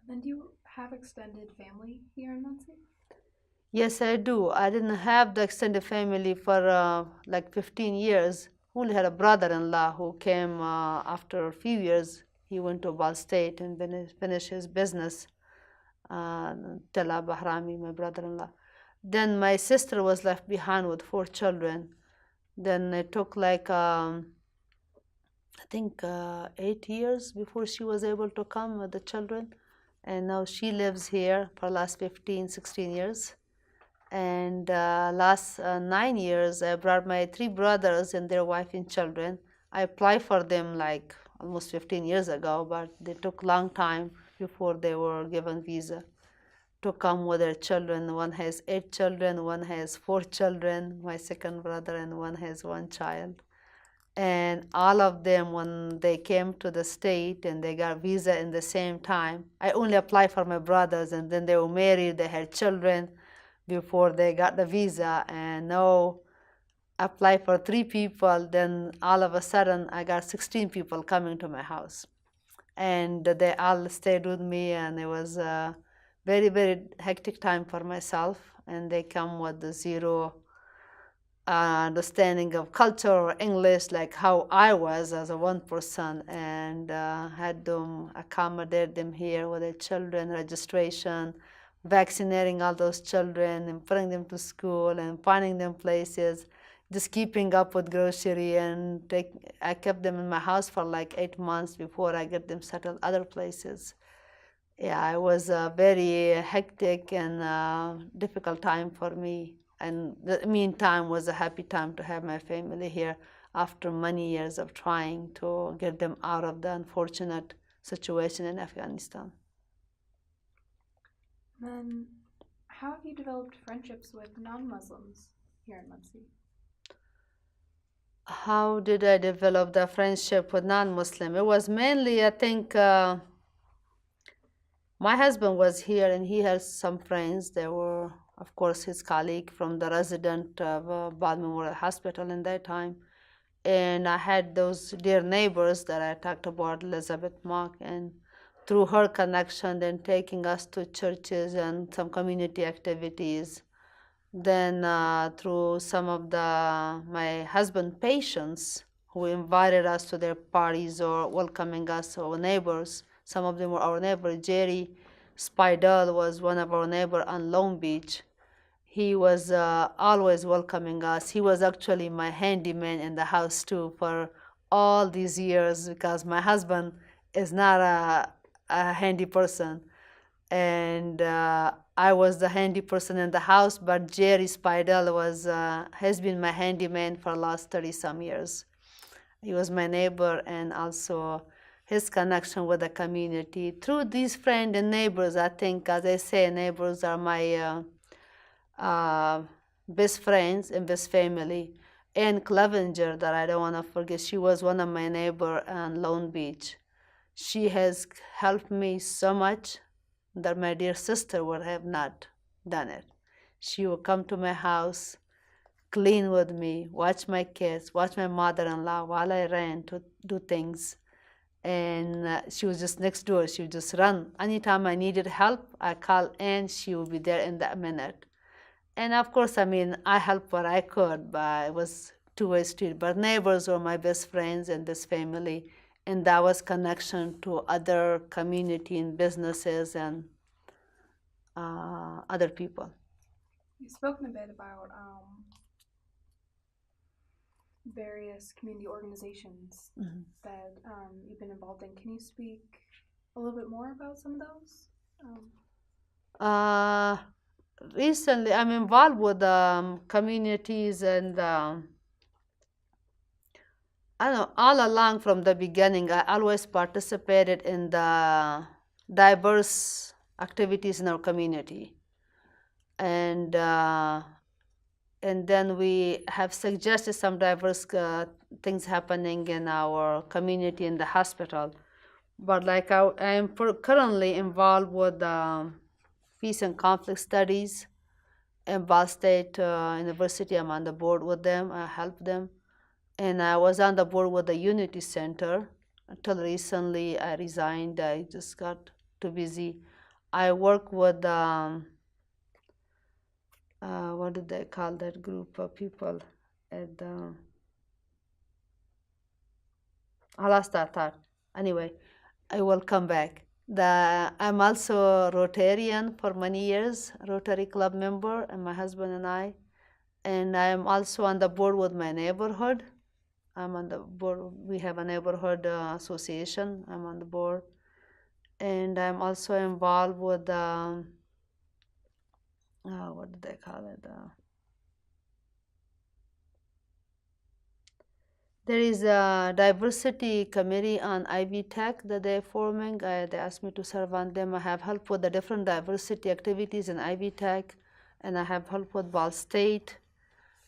Then do you have extended family here in Muncie? Yes, I do. I didn't have the extended family for like 15 years. Only had a brother-in-law who came after a few years. He went to Ball State and finished his business. Bibi Bahrami, my brother-in-law. Then my sister was left behind with 4 children. Then it took like I think 8 years before she was able to come with the children. And now she lives here for the last 15, 16 years. And last 9 years, I brought my 3 brothers and their wife and children. I applied for them like almost 15 years ago, but they took long time before they were given visa to come with their children. One has 8 children, one has 4 children, my second brother, and one has 1 child. And all of them, when they came to the state and they got visa in the same time, I only applied for my brothers, and then they were married, they had children before they got the visa. And now I applied for 3 people, then all of a sudden I got 16 people coming to my house. And they all stayed with me, and it was a very, very hectic time for myself. And they come with the zero understanding of culture or English, like how I was as a one person, and had them accommodate them here with their children, registration, vaccinating all those children, and putting them to school, and finding them places, just keeping up with grocery, and I kept them in my house for like 8 months before I get them settled other places. Yeah, it was a very hectic and difficult time for me. And the meantime was a happy time to have my family here after many years of trying to get them out of the unfortunate situation in Afghanistan. Then, how have you developed friendships with non-Muslims here in Muncie? How did I develop the friendship with non-Muslim? It was mainly, I think, my husband was here and he had some friends. They were, of course, his colleague from the resident of Bal Memorial Hospital in that time. And I had those dear neighbors that I talked about, Elizabeth Mock, and through her connection, then taking us to churches and some community activities. Then through some of my husband patients who invited us to their parties or welcoming us, our neighbors. Some of them were our neighbor. Jerry Spidel was one of our neighbor on Long Beach. He was always welcoming us. He was actually my handyman in the house too for all these years because my husband is not a handy person. And I was the handy person in the house, but Jerry Spidel has been my handyman for the last 30-some years. He was my neighbor and also his connection with the community. Through these friends and neighbors, I think, as I say, neighbors are my best friends and best family. Ann Clevenger, that I don't want to forget, she was one of my neighbor on Long Beach. She has helped me so much that my dear sister would have not done it. She would come to my house, clean with me, watch my kids, watch my mother-in-law while I ran to do things. And she was just next door. She would just run. Anytime I needed help, I called Ann, she would be there in that minute. And of course, I mean, I helped what I could, but it was two-way street. But neighbors were my best friends in this family, and that was connection to other community and businesses and other people. You've spoken a bit about various community organizations that you've been involved in. Can you speak a little bit more about some of those? Recently, I'm involved with communities and I don't know, all along from the beginning, I always participated in the diverse activities in our community. And then we have suggested some diverse things happening in our community in the hospital. But like I am currently involved with peace and conflict studies in Ball State University. I'm on the board with them. I help them. And I was on the board with the Unity Center until recently. I resigned. I just got too busy. I work with what do they call that group of people at the I lost that thought. Anyway, I will come back. I'm also Rotarian for many years, Rotary Club member, and my husband and I. And I'm also on the board with my neighborhood. I'm on the board. We have a neighborhood association. I'm on the board. And I'm also involved with, what do they call it? There is a diversity committee on Ivy Tech that they're forming. They asked me to serve on them. I have helped with the different diversity activities in Ivy Tech, and I have helped with Ball State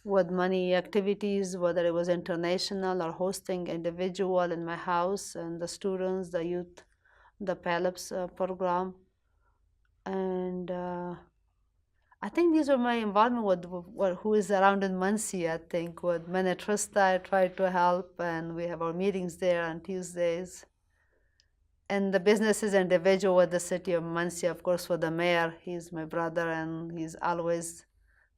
with many activities, whether it was international or hosting individual in my house and the students, the youth, the PALEPS program. And I think these are my involvement with who is around in Muncie. I think with Minnetrista, I try to help, and we have our meetings there on Tuesdays. And the business is individual with the city of Muncie, of course, with the mayor. He's my brother, and he's always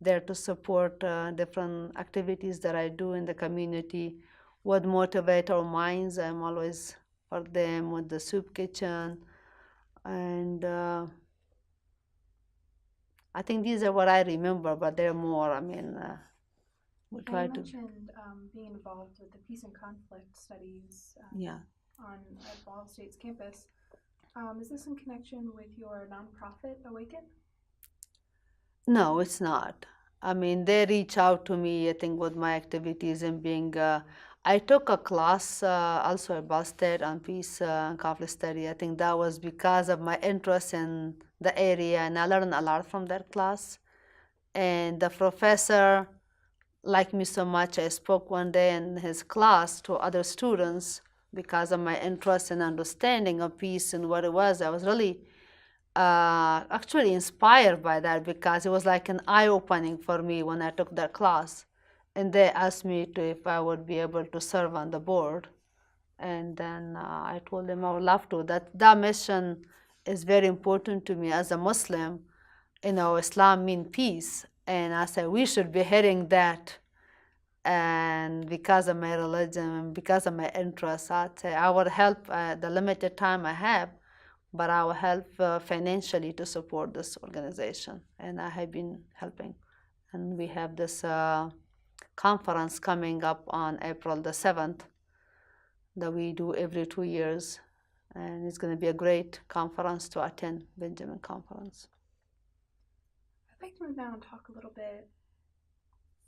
there to support different activities that I do in the community. What motivate our minds, I'm always for them with the soup kitchen. And I think these are what I remember, but there are more. I mean, we try to. You mentioned being involved with the peace and conflict studies at Ball State's campus. Is this in connection with your nonprofit, AWAKEN? No, it's not. I mean, they reach out to me, I think, with my activities and being. I took a class also at Ball State on peace and conflict study. I think that was because of my interest in the area, and I learned a lot from that class. And the professor liked me so much, I spoke one day in his class to other students because of my interest and understanding of peace and what it was. I was really actually inspired by that because it was like an eye-opening for me when I took that class. And they asked me if I would be able to serve on the board. And then I told them I would love to. That mission is very important to me as a Muslim. You know, Islam means peace. And I said, we should be heading that. And because of my religion, because of my interests, I'd say I would help the limited time I have, but I will help financially to support this organization. And I have been helping. And we have this conference coming up on April the 7th that we do every 2 years. And it's going to be a great conference to attend, Benjamin Conference. I'd like to move now and talk a little bit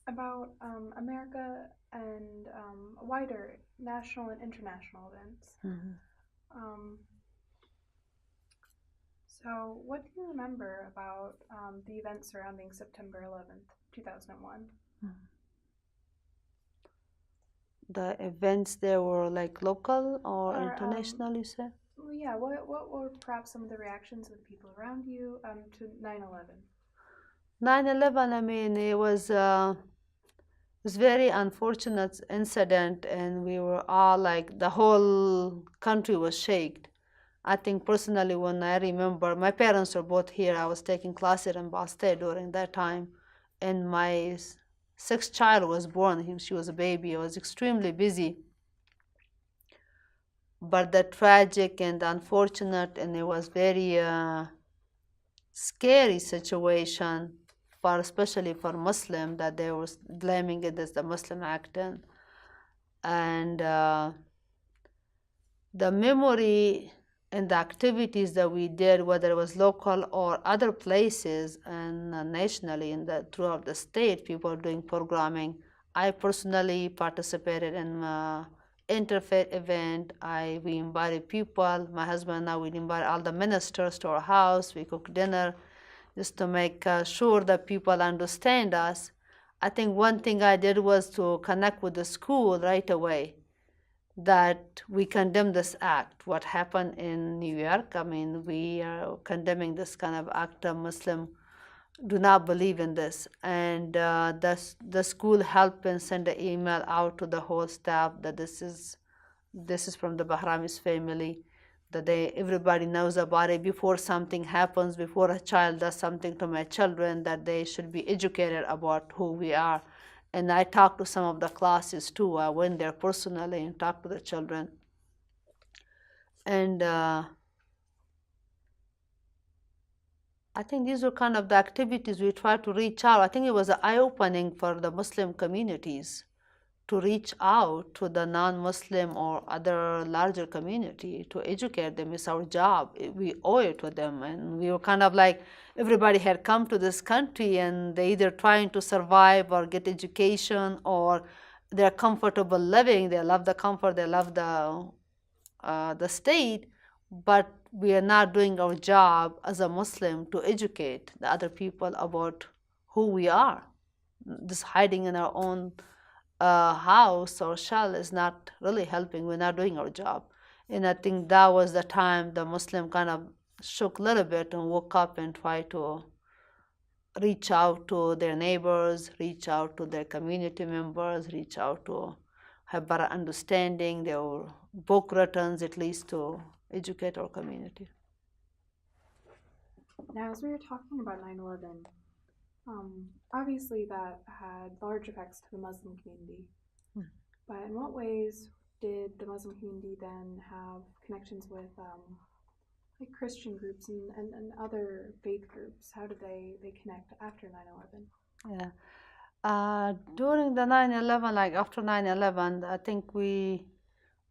about America and wider national and international events. So what do you remember about the events surrounding September 11th, 2001? The events there were like local or international, you said? Yeah, what were perhaps some of the reactions of the people around you to 9/11? 9/11, I mean, it was very unfortunate incident, and we were all like, the whole country was shaken. I think personally, when I remember, my parents were both here. I was taking classes in Ball State during that time, and my sixth child was born. She was a baby. I was extremely busy. But the tragic and unfortunate, and it was very scary situation, for especially for Muslim, that they were blaming it as the Muslim act. And the memory and the activities that we did, whether it was local or other places and nationally throughout the state, people doing programming. I personally participated in interfaith event. We invited people. My husband and I, we invited all the ministers to our house. We cooked dinner just to make sure that people understand us. I think one thing I did was to connect with the school right away, that we condemn this act, what happened in New York. I mean, we are condemning this kind of act. Muslim do not believe in this. And the school helped and sent an email out to the whole staff that this is from the Bahrami's family, that everybody knows about it before something happens, before a child does something to my children, that they should be educated about who we are. And I talked to some of the classes too. I went there personally and talked to the children. And I think these were kind of the activities we tried to reach out. I think it was an eye-opening for the Muslim communities to reach out to the non-Muslim or other larger community to educate them. It's our job. We owe it to them. And we were kind of like, everybody had come to this country and they either trying to survive or get education, or they're comfortable living. They love the comfort. They love the state. But we are not doing our job as a Muslim to educate the other people about who we are. Just hiding in our own house or shell is not really helping. We're not doing our job. And I think that was the time the Muslim kind of shook a little bit and woke up and tried to reach out to their neighbors, reach out to their community members, reach out to have better understanding. There were book written at least to educate our community. Now, as we were talking about 9/11, obviously that had large effects to the Muslim community. But in what ways did the Muslim community then have connections with like Christian groups and other faith groups? How did they connect after 9/11? Yeah. During the 9/11, like after 9/11, I think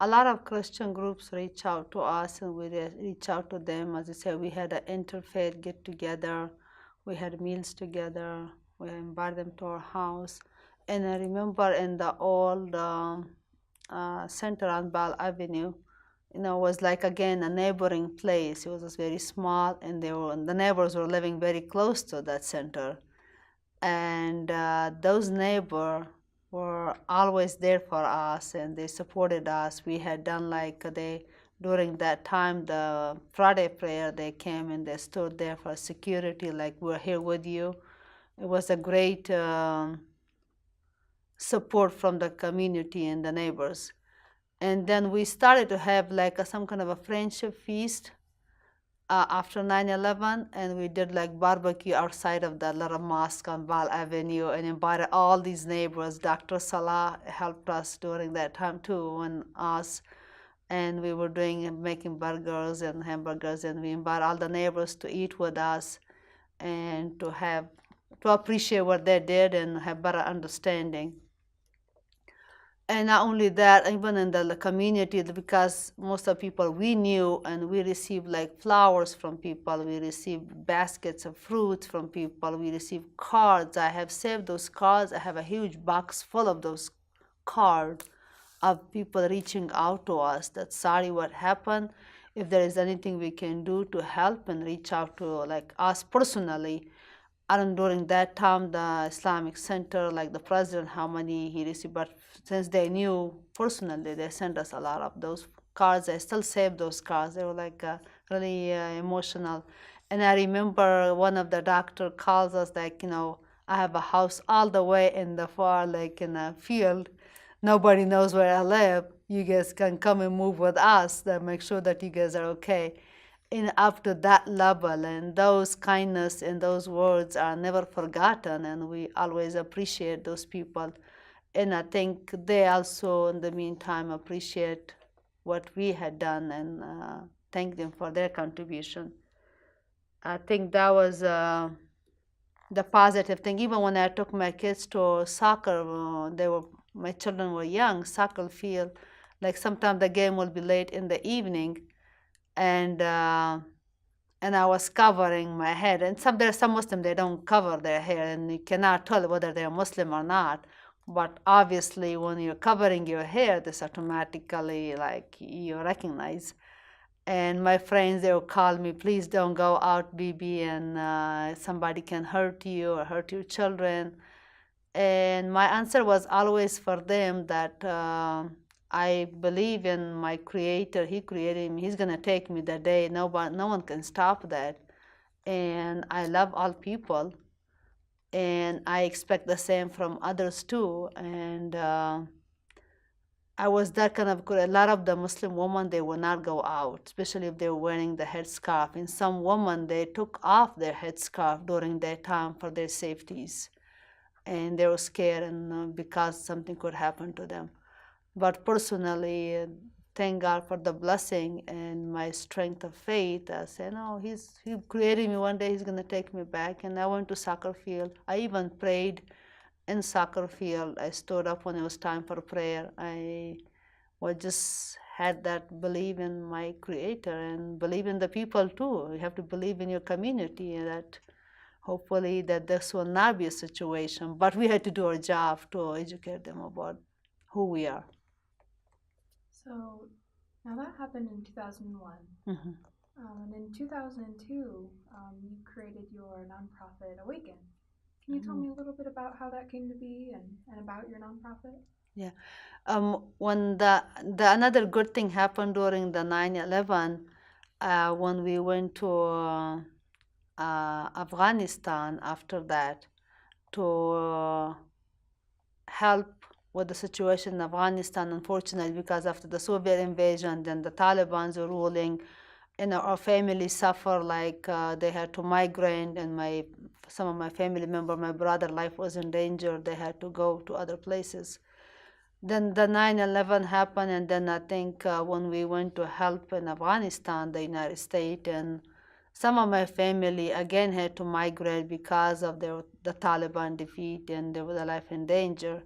a lot of Christian groups reach out to us, and we reach out to them. As I said, we had an interfaith get together. We had meals together. We invited them to our house. And I remember in the old center on Ball Avenue, was like again a neighboring place. It was just very small, and the neighbors were living very close to that center. And those neighbors were always there for us, and they supported us. We had done during that time, the Friday prayer, they came and they stood there for security, like, we're here with you. It was a great support from the community and the neighbors. And then we started to have some kind of a friendship feast after 9/11, and we did like barbecue outside of the little mosque on Val Avenue and invited all these neighbors. Dr. Salah helped us during that time too, and we were making burgers and hamburgers, and we invited all the neighbors to eat with us and to appreciate what they did and have better understanding. And not only that, even in the community, because most of the people we knew, and we received like flowers from people, we received baskets of fruits from people, we received cards. I have saved those cards. I have a huge box full of those cards of people reaching out to us that sorry what happened, if there is anything we can do to help, and reach out to like us personally. And during that time, the Islamic Center, like the president, how many he received, but since they knew personally, they sent us a lot of those cards. I still save those cards. They were like really emotional. And I remember one of the doctor calls us like, I have a house all the way in the far, like in a field. Nobody knows where I live. You guys can come and move with us to make sure that you guys are okay. And up to that level, and those kindness and those words are never forgotten, and we always appreciate those people. And I think they also, in the meantime, appreciate what we had done, and thank them for their contribution. I think that was the positive thing. Even when I took my kids to soccer, my children were young, soccer field, like sometimes the game will be late in the evening, and I was covering my head. And there are some Muslims, they don't cover their hair, and you cannot tell whether they're Muslim or not. But obviously, when you're covering your hair, this automatically like you recognize. And my friends, they will call me, please don't go out, Bibi, and somebody can hurt you or hurt your children. And my answer was always for them that I believe in my Creator. He created me. He's going to take me that day. No one can stop that. And I love all people. And I expect the same from others too. And I was that kind of good. A lot of the Muslim women, they will not go out, especially if they were wearing the headscarf. And some women, they took off their headscarf during their time for their safeties. And they were scared, and because something could happen to them. But personally, thank God for the blessing and my strength of faith. I said, no, He created me. One day He's going to take me back. And I went to soccer field. I even prayed in soccer field. I stood up when it was time for prayer. I just had that belief in my Creator and believe in the people too. You have to believe in your community, and that hopefully that this will not be a situation. But we had to do our job to educate them about who we are. So now that happened in 2001. Mm-hmm. And in 2002, you created your nonprofit, AWAKEN. Can you tell me a little bit about how that came to be and about your nonprofit? Yeah. When the another good thing happened during the 9/11, when we went to Afghanistan after that to help with the situation in Afghanistan. Unfortunately, because after the Soviet invasion, then the Taliban's were ruling, and our family suffered, like they had to migrate, and some of my family members, my brother, life was in danger. They had to go to other places. Then the 9/11 happened, and then I think when we went to help in Afghanistan, the United States, and some of my family again had to migrate because of the Taliban defeat, and there was a life in danger.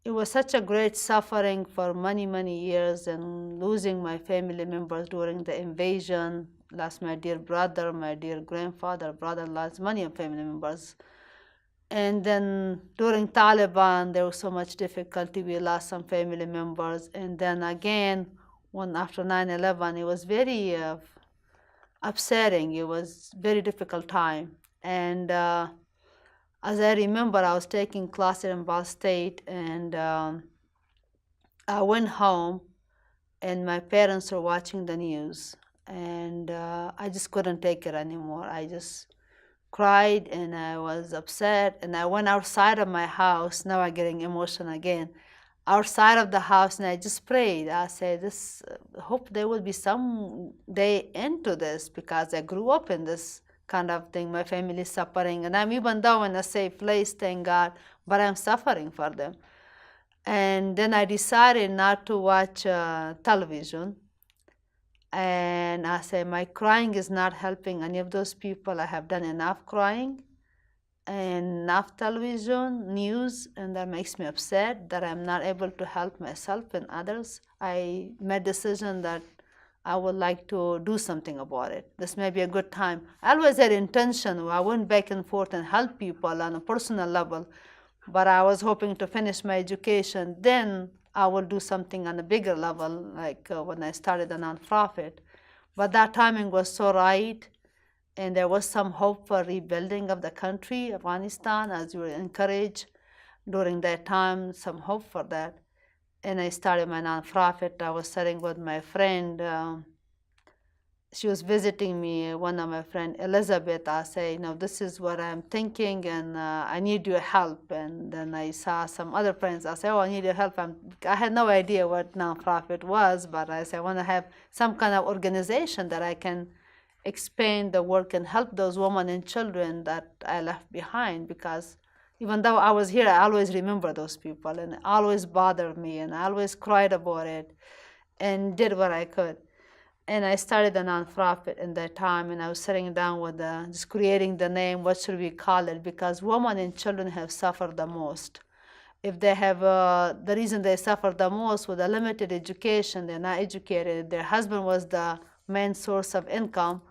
It was such a great suffering for many, many years, and losing my family members during the invasion, lost my dear brother, my dear grandfather, brother, lost many family members. And then during Taliban, there was so much difficulty. We lost some family members. And then again, when after 9/11, it was very upsetting. It was very difficult time. And as I remember, I was taking classes in Ball State, and I went home, and my parents were watching the news, and I just couldn't take it anymore. I just cried, and I was upset, and I went outside of my house. Now I'm getting emotional again. Outside of the house, and I just prayed. I said, "This hope there will be some day into this, because I grew up in this kind of thing. My family is suffering, and I'm even though in a safe place, thank God, but I'm suffering for them." And then I decided not to watch television. And I said, my crying is not helping any of those people. I have done enough crying and enough television news, and that makes me upset that I'm not able to help myself and others. I made a decision that I would like to do something about it. This may be a good time. I always had intention. I went back and forth and help people on a personal level, but I was hoping to finish my education. Then I will do something on a bigger level, like when I started a nonprofit. But that timing was so right, and there was some hope for rebuilding of the country, Afghanistan, as you were encouraged during that time, some hope for that. And I started my nonprofit. I was sitting with my friend. She was visiting me, one of my friend, Elizabeth. I say, this is what I'm thinking, and I need your help. And then I saw some other friends. I say, I need your help. I had no idea what nonprofit was, but I said, I want to have some kind of organization that I can expand the work and help those women and children that I left behind, because even though I was here, I always remember those people, and it always bothered me, and I always cried about it and did what I could. And I started a nonprofit in that time, and I was sitting down with just creating the name, what should we call it, because women and children have suffered the most. If they have, the reason they suffer the most with a limited education, they're not educated, their husband was the main source of income,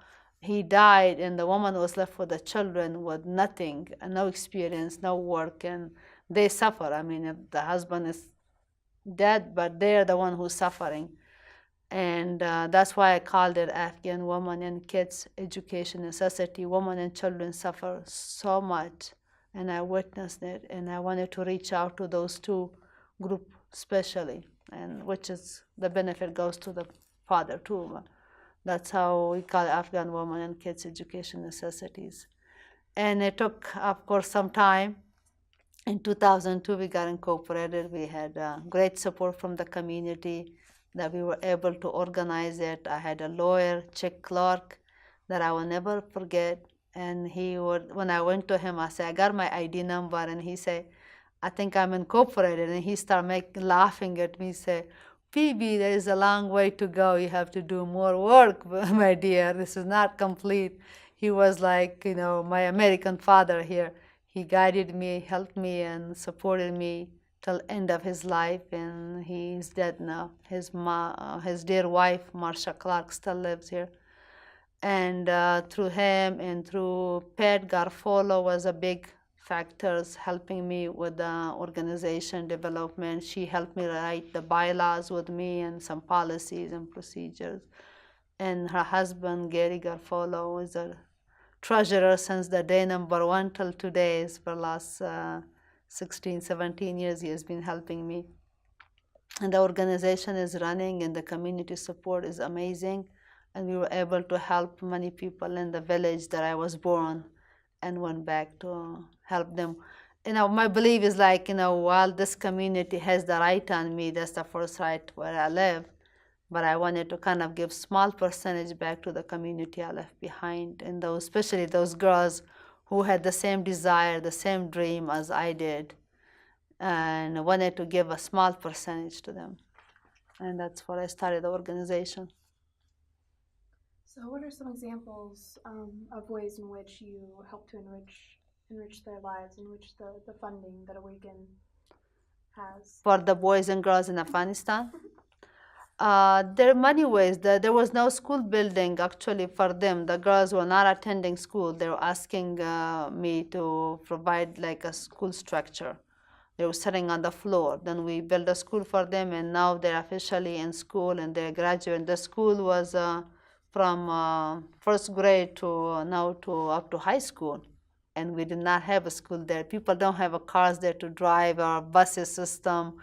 he died, and the woman was left with the children with nothing, no experience, no work, and they suffer. I mean, if the husband is dead, but they're the one who's suffering. And that's why I called it Afghan Women and Kids Education Necessity. Women and children suffer so much, and I witnessed it, and I wanted to reach out to those two groups especially, and which is the benefit goes to the father too. That's how we call it Afghan Women and Kids Education Necessities. And it took, of course, some time. In 2002, we got incorporated. We had great support from the community that we were able to organize it. I had a lawyer, Chick Clark, that I will never forget. And he would, when I went to him, I said, I got my ID number. And he said, I think I'm incorporated. And he started laughing at me, say, Bibi, there is a long way to go. You have to do more work, my dear. This is not complete. He was like, my American father here. He guided me, helped me, and supported me till end of his life, and he's dead now. His dear wife, Marsha Clark, still lives here. And through him and through Pat Garfolo was a big factors helping me with the organization development. She helped me write the bylaws with me and some policies and procedures. And her husband, Gary Garfolo, is a treasurer since the day number one till today. For the last 16, 17 years, he has been helping me. And the organization is running, and the community support is amazing. And we were able to help many people in the village that I was born, and went back to help them. My belief is like, while this community has the right on me, that's the first right where I live, but I wanted to kind of give small percentage back to the community I left behind, and especially those girls who had the same desire, the same dream as I did, and I wanted to give a small percentage to them. And that's why I started the organization. So what are some examples of ways in which you help to enrich their lives, enrich the funding that AWAKEN has? For the boys and girls in Afghanistan? There are many ways. There was no school building actually for them. The girls were not attending school. They were asking me to provide like a school structure. They were sitting on the floor. Then we built a school for them, and now they're officially in school and they're graduating. The school was from first grade to now to up to high school, and we did not have a school there. People don't have a cars there to drive or buses system,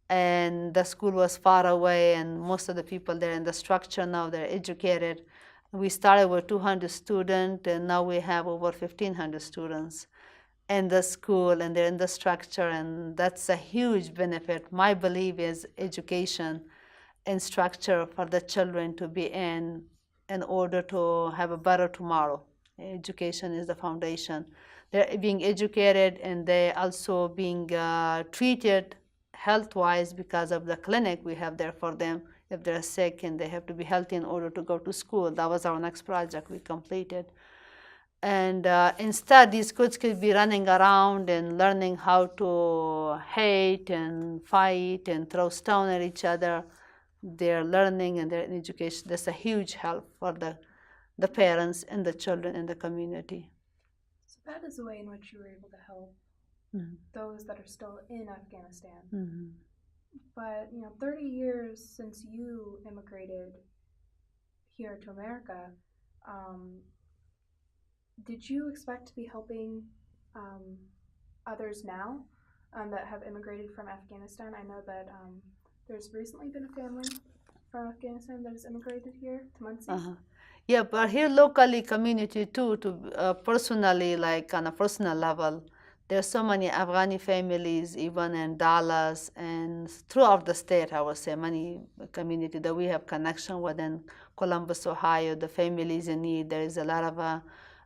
and the school was far away, and most of the people there in the structure now they're educated. We started with 200 students, and now we have over 1,500 students in the school, and they're in the structure, and that's a huge benefit. My belief is education and structure for the children to be in order to have a better tomorrow. Education is the foundation. They're being educated, and they're also being treated health-wise because of the clinic we have there for them. If they're sick and they have to be healthy in order to go to school. That was our next project we completed. And instead, these kids could be running around and learning how to hate and fight and throw stone at each other. They're learning and they're in education. That's a huge help for the parents and the children in the community. So that is the way in which you were able to help those that are still in Afghanistan. But 30 years since you immigrated here to America, did you expect to be helping others now that have immigrated from Afghanistan? I know that there's recently been a family from Afghanistan that has immigrated here to Muncie. Yeah, but here locally, community too, to personally, like on a personal level, there's so many Afghani families, even in Dallas and throughout the state, I would say, many community that we have connection with in Columbus, Ohio, the families in need. There is a lot of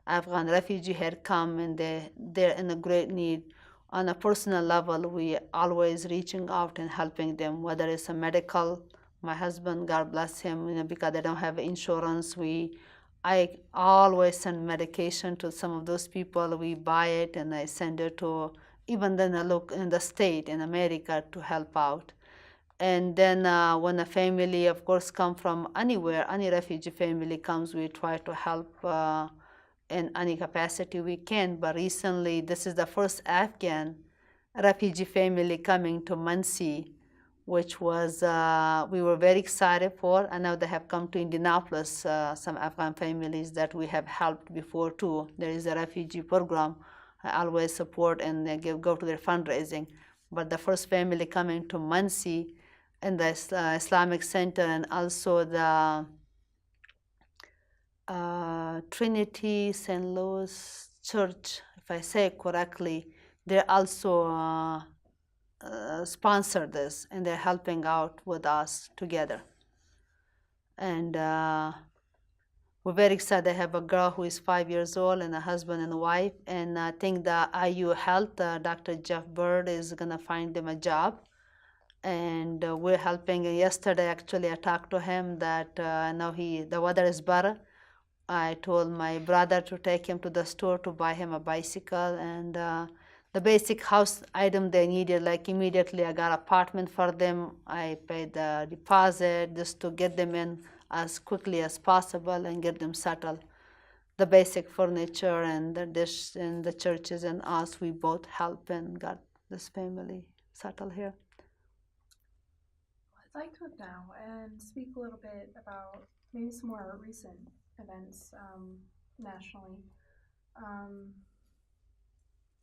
Afghan refugee had come, and they're in a great need. On a personal level, we always reaching out and helping them, whether it's a medical. My husband, God bless him, because they don't have insurance, I always send medication to some of those people. We buy it, and I send it to even then I look in the state in America to help out. And then when a family, of course, come from anywhere, any refugee family comes, we try to help in any capacity we can. But recently, this is the first Afghan refugee family coming to Muncie, which was we were very excited for. And now they have come to Indianapolis, some Afghan families that we have helped before too. There is a refugee program I always support, and they go to their fundraising. But the first family coming to Muncie in the Islamic Center, and also the Trinity St. Louis Church, if I say it correctly, they also sponsor this, and they're helping out with us together. And we're very excited. I have a girl who is 5 years old and a husband and a wife. And I think the IU Health, Dr. Jeff Bird, is going to find them a job. And we're helping. Yesterday, actually, I talked to him that now the weather is better. I told my brother to take him to the store to buy him a bicycle, and the basic house item they needed, like immediately I got an apartment for them. I paid the deposit just to get them in as quickly as possible and get them settled. The basic furniture and the dish and the churches and us, we both helped and got this family settled here. I'd like to now and speak a little bit about maybe some more recent events nationally.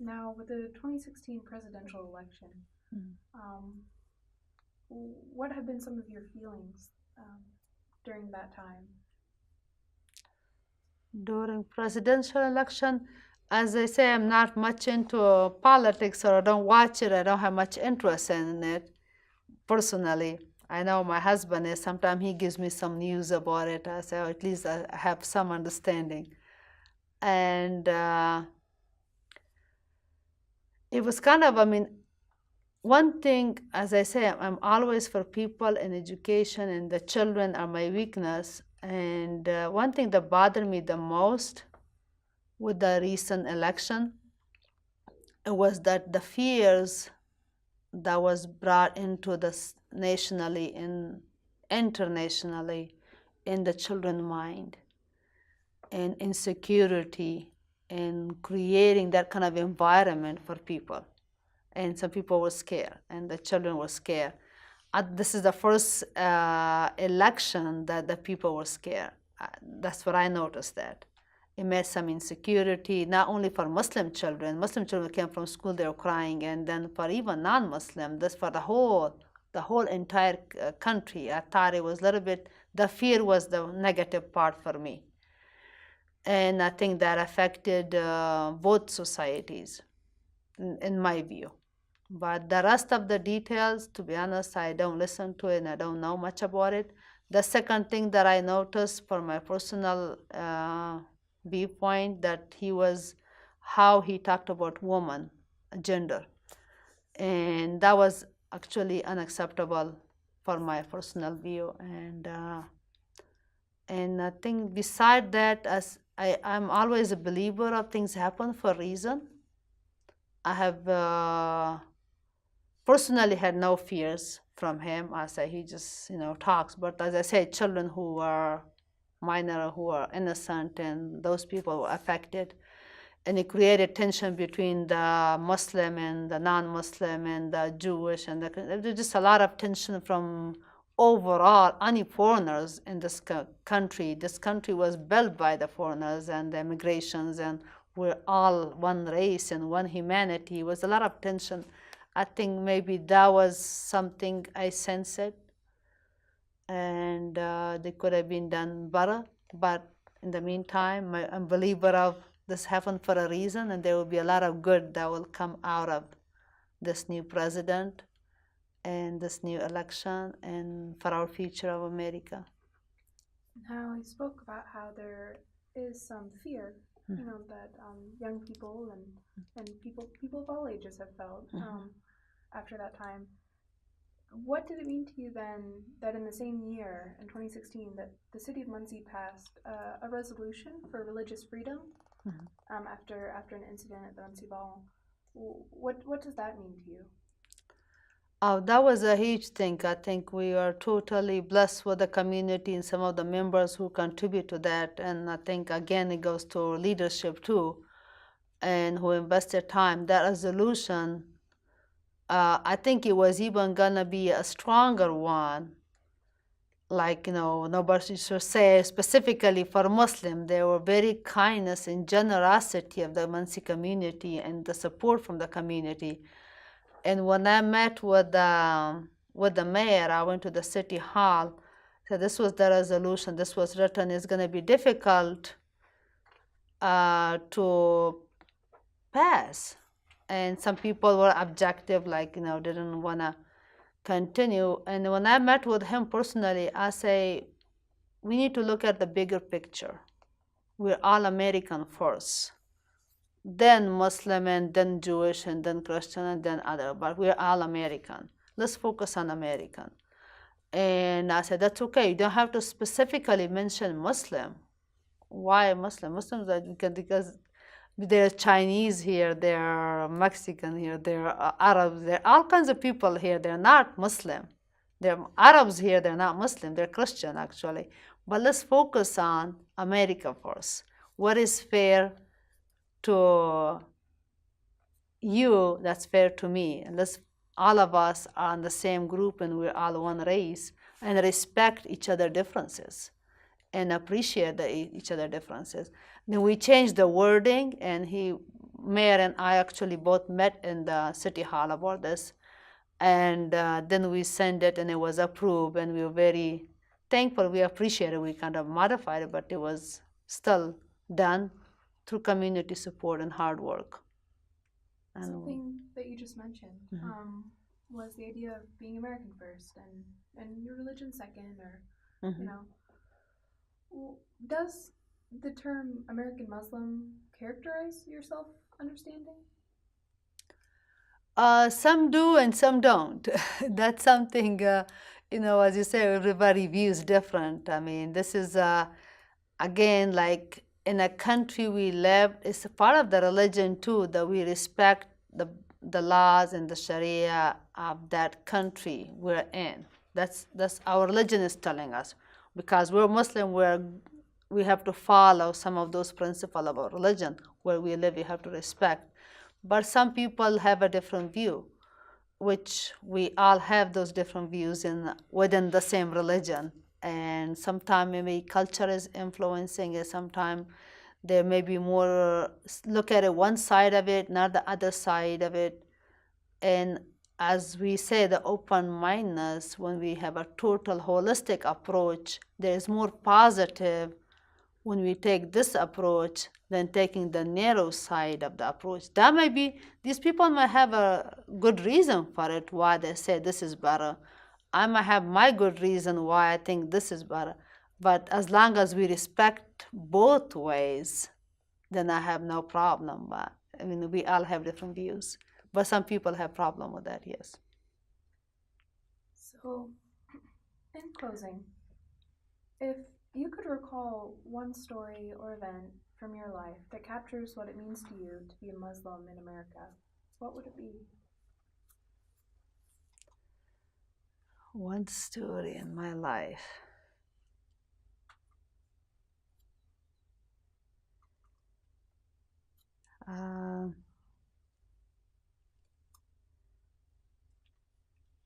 Now, with the 2016 presidential election, what have been some of your feelings during that time? During presidential election, as I say, I'm not much into politics, or I don't watch it. I don't have much interest in it personally. I know my husband is. Sometimes he gives me some news about it. I say, oh, at least I have some understanding. And it was kind of, one thing, as I say, I'm always for people and education, and the children are my weakness. And one thing that bothered me the most with the recent election was that the fears that was brought into this nationally internationally in the children's mind, and insecurity, and creating that kind of environment for people. And some people were scared, and the children were scared. This is the first election that the people were scared. That's what I noticed, that it made some insecurity, not only for Muslim children. Muslim children came from school, they were crying, and then for even non-Muslim, this for the whole entire country. I thought it was a little bit, the fear was the negative part for me. And I think that affected both societies, in my view. But the rest of the details, to be honest, I don't listen to it and I don't know much about it. The second thing that I noticed for my personal viewpoint, that how he talked about woman, gender. And that was actually unacceptable for my personal view. And I think beside that, as I'm always a believer of things happen for a reason. I have personally had no fears from him. I say he just talks. But as I say, children who are minor, who are innocent, and those people were affected, and it created tension between the Muslim and the non-Muslim and the Jewish, and there's just a lot of tension from overall any foreigners in this country. This country was built by the foreigners and the immigrations, and we're all one race and one humanity. It was a lot of tension. I think maybe that was something I sensed, and they could have been done better. But in the meantime, I'm a believer of this happened for a reason, and there will be a lot of good that will come out of this new president and this new election, and for our future of America. Now, you spoke about how there is some fear, that young people and people of all ages have felt after that time. What did it mean to you then that in the same year, in 2016, that the city of Muncie passed a resolution for religious freedom after an incident at the Muncie Ball? What does that mean to you? Oh, that was a huge thing. I think we are totally blessed with the community and some of the members who contribute to that. And I think, again, it goes to leadership too, and who invested time. That resolution, I think it was even going to be a stronger one. Like, nobody should say specifically for Muslim. There were very kindness and generosity of the Muncie community and the support from the community. And when I met with the mayor, I went to the city hall. So this was the resolution. This was written. It's going to be difficult to pass. And some people were objective, like, didn't want to continue. And when I met with him personally, I say, we need to look at the bigger picture. We're all American first, then Muslim, and then Jewish, and then Christian, and then other, but we're all American. Let's focus on American. And I said, that's okay. You don't have to specifically mention Muslim. Why Muslim? Muslims are, because there are Chinese here, there are Mexican here, there are Arabs, there are all kinds of people here. They're not Muslim. There are Arabs here, they're not Muslim, they're Christian actually. But let's focus on America first. What is fair to you, that's fair to me. And all of us are in the same group, and we're all one race, and respect each other's differences and appreciate each other's differences. Then we changed the wording, and mayor and I actually both met in the city hall about this. And then we sent it, and it was approved, and we were very thankful. We appreciate it. We kind of modified it, but it was still done through community support and hard work. Something that you just mentioned was the idea of being American first and your religion second, or does the term American Muslim characterize your self-understanding? Some do and some don't. That's something, as you say, everybody views different. I mean, this is, again, like in a country we live, it's a part of the religion too, that we respect the laws and the Sharia of that country we're in. That's our religion is telling us. Because we're Muslim, we have to follow some of those principles of our religion. Where we live, we have to respect. But some people have a different view, which we all have those different views within the same religion. And sometimes maybe culture is influencing it. Sometimes there may be more look at it one side of it, not the other side of it. And as we say, the open-mindedness, when we have a total holistic approach, there is more positive when we take this approach than taking the narrow side of the approach. That may be, these people might have a good reason for it, why they say this is better. I might have my good reason why I think this is better. But as long as we respect both ways, then I have no problem. But I mean, we all have different views. But some people have problem with that, yes. So, in closing, if you could recall one story or event from your life that captures what it means to you to be a Muslim in America, what would it be? One story in my life.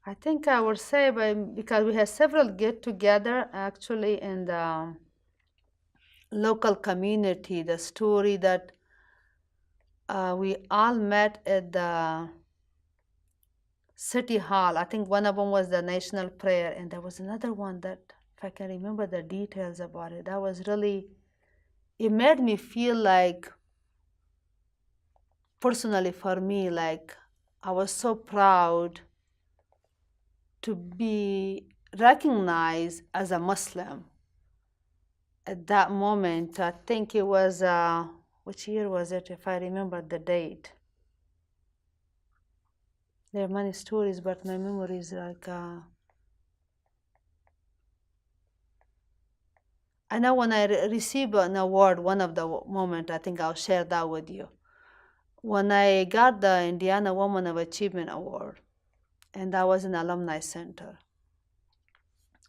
I think I would say, because we had several get-together actually in the local community, the story that we all met at the city hall. I think one of them was the national prayer, and there was another one that, if I can remember the details about it, that was really, it made me feel like, personally for me, like I was so proud to be recognized as a Muslim. At that moment, I think it was, which year was it, if I remember the date? There are many stories, but my memory is like, I know when I received an award, one of the moment, I think I'll share that with you. When I got the Indiana Woman of Achievement Award, and that was an alumni center.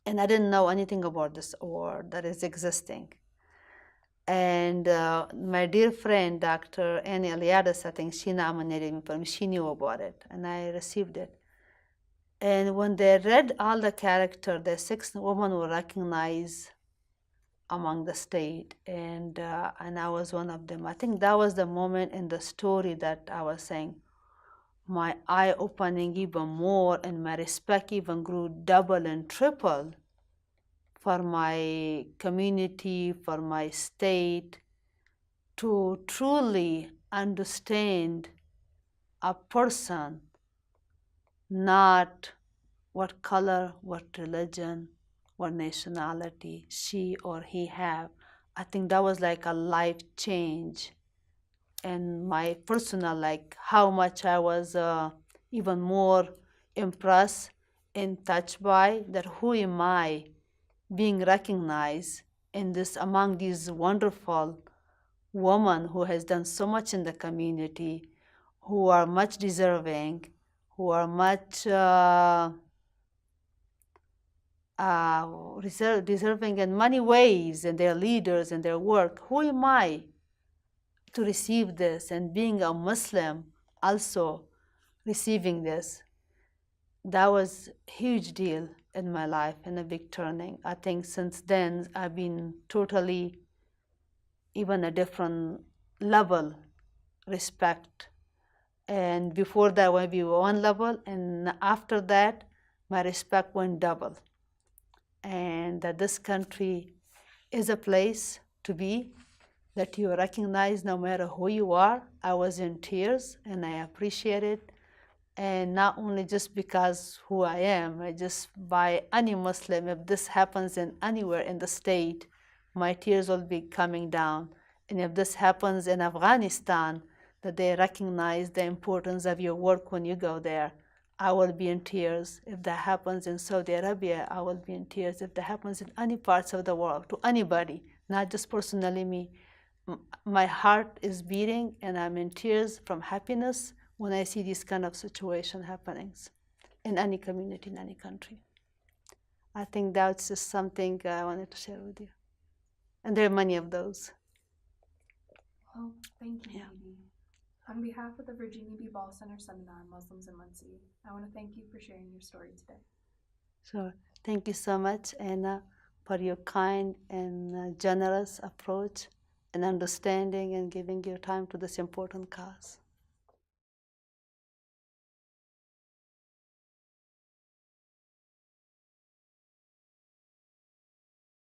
And I didn't know anything about this award that is existing. And my dear friend, Dr. Annie Eliadis, I think she nominated me for me. She knew about it, and I received it. And when they read all the characters, the 6 women were recognized among the state, and I was one of them. I think that was the moment in the story that I was saying, my eye opening even more, and my respect even grew double and triple for my community, for my state, to truly understand a person, not what color, what religion, what nationality she or he have. I think that was like a life change. And my personal, like how much I was even more impressed and touched by that, who am I being recognized in this, among these wonderful women who has done so much in the community, who are much deserving, who are much deserving in many ways, and their leaders and their work. Who am I to receive this? And being a Muslim, also receiving this, that was a huge deal in my life and a big turning. I think since then I've been totally, even a different level, respect. And before that, maybe one level, and after that, my respect went double. And that this country is a place to be, that you recognize no matter who you are. I was in tears, and I appreciate it. And not only just because who I am, I just, by any Muslim, if this happens in anywhere in the state, my tears will be coming down. And if this happens in Afghanistan, that they recognize the importance of your work when you go there, I will be in tears. If that happens in Saudi Arabia, I will be in tears. If that happens in any parts of the world, to anybody, not just personally me, my heart is beating and I'm in tears from happiness when I see these kind of situation happenings in any community, in any country. I think that's just something I wanted to share with you. And there are many of those. Well, thank you, Yeah. Bibi. On behalf of the Virginia B. Ball Center Seminar, Muslims in Muncie, I want to thank you for sharing your story today. Sure. Thank you so much, Anna, for your kind and generous approach and understanding and giving your time to this important cause.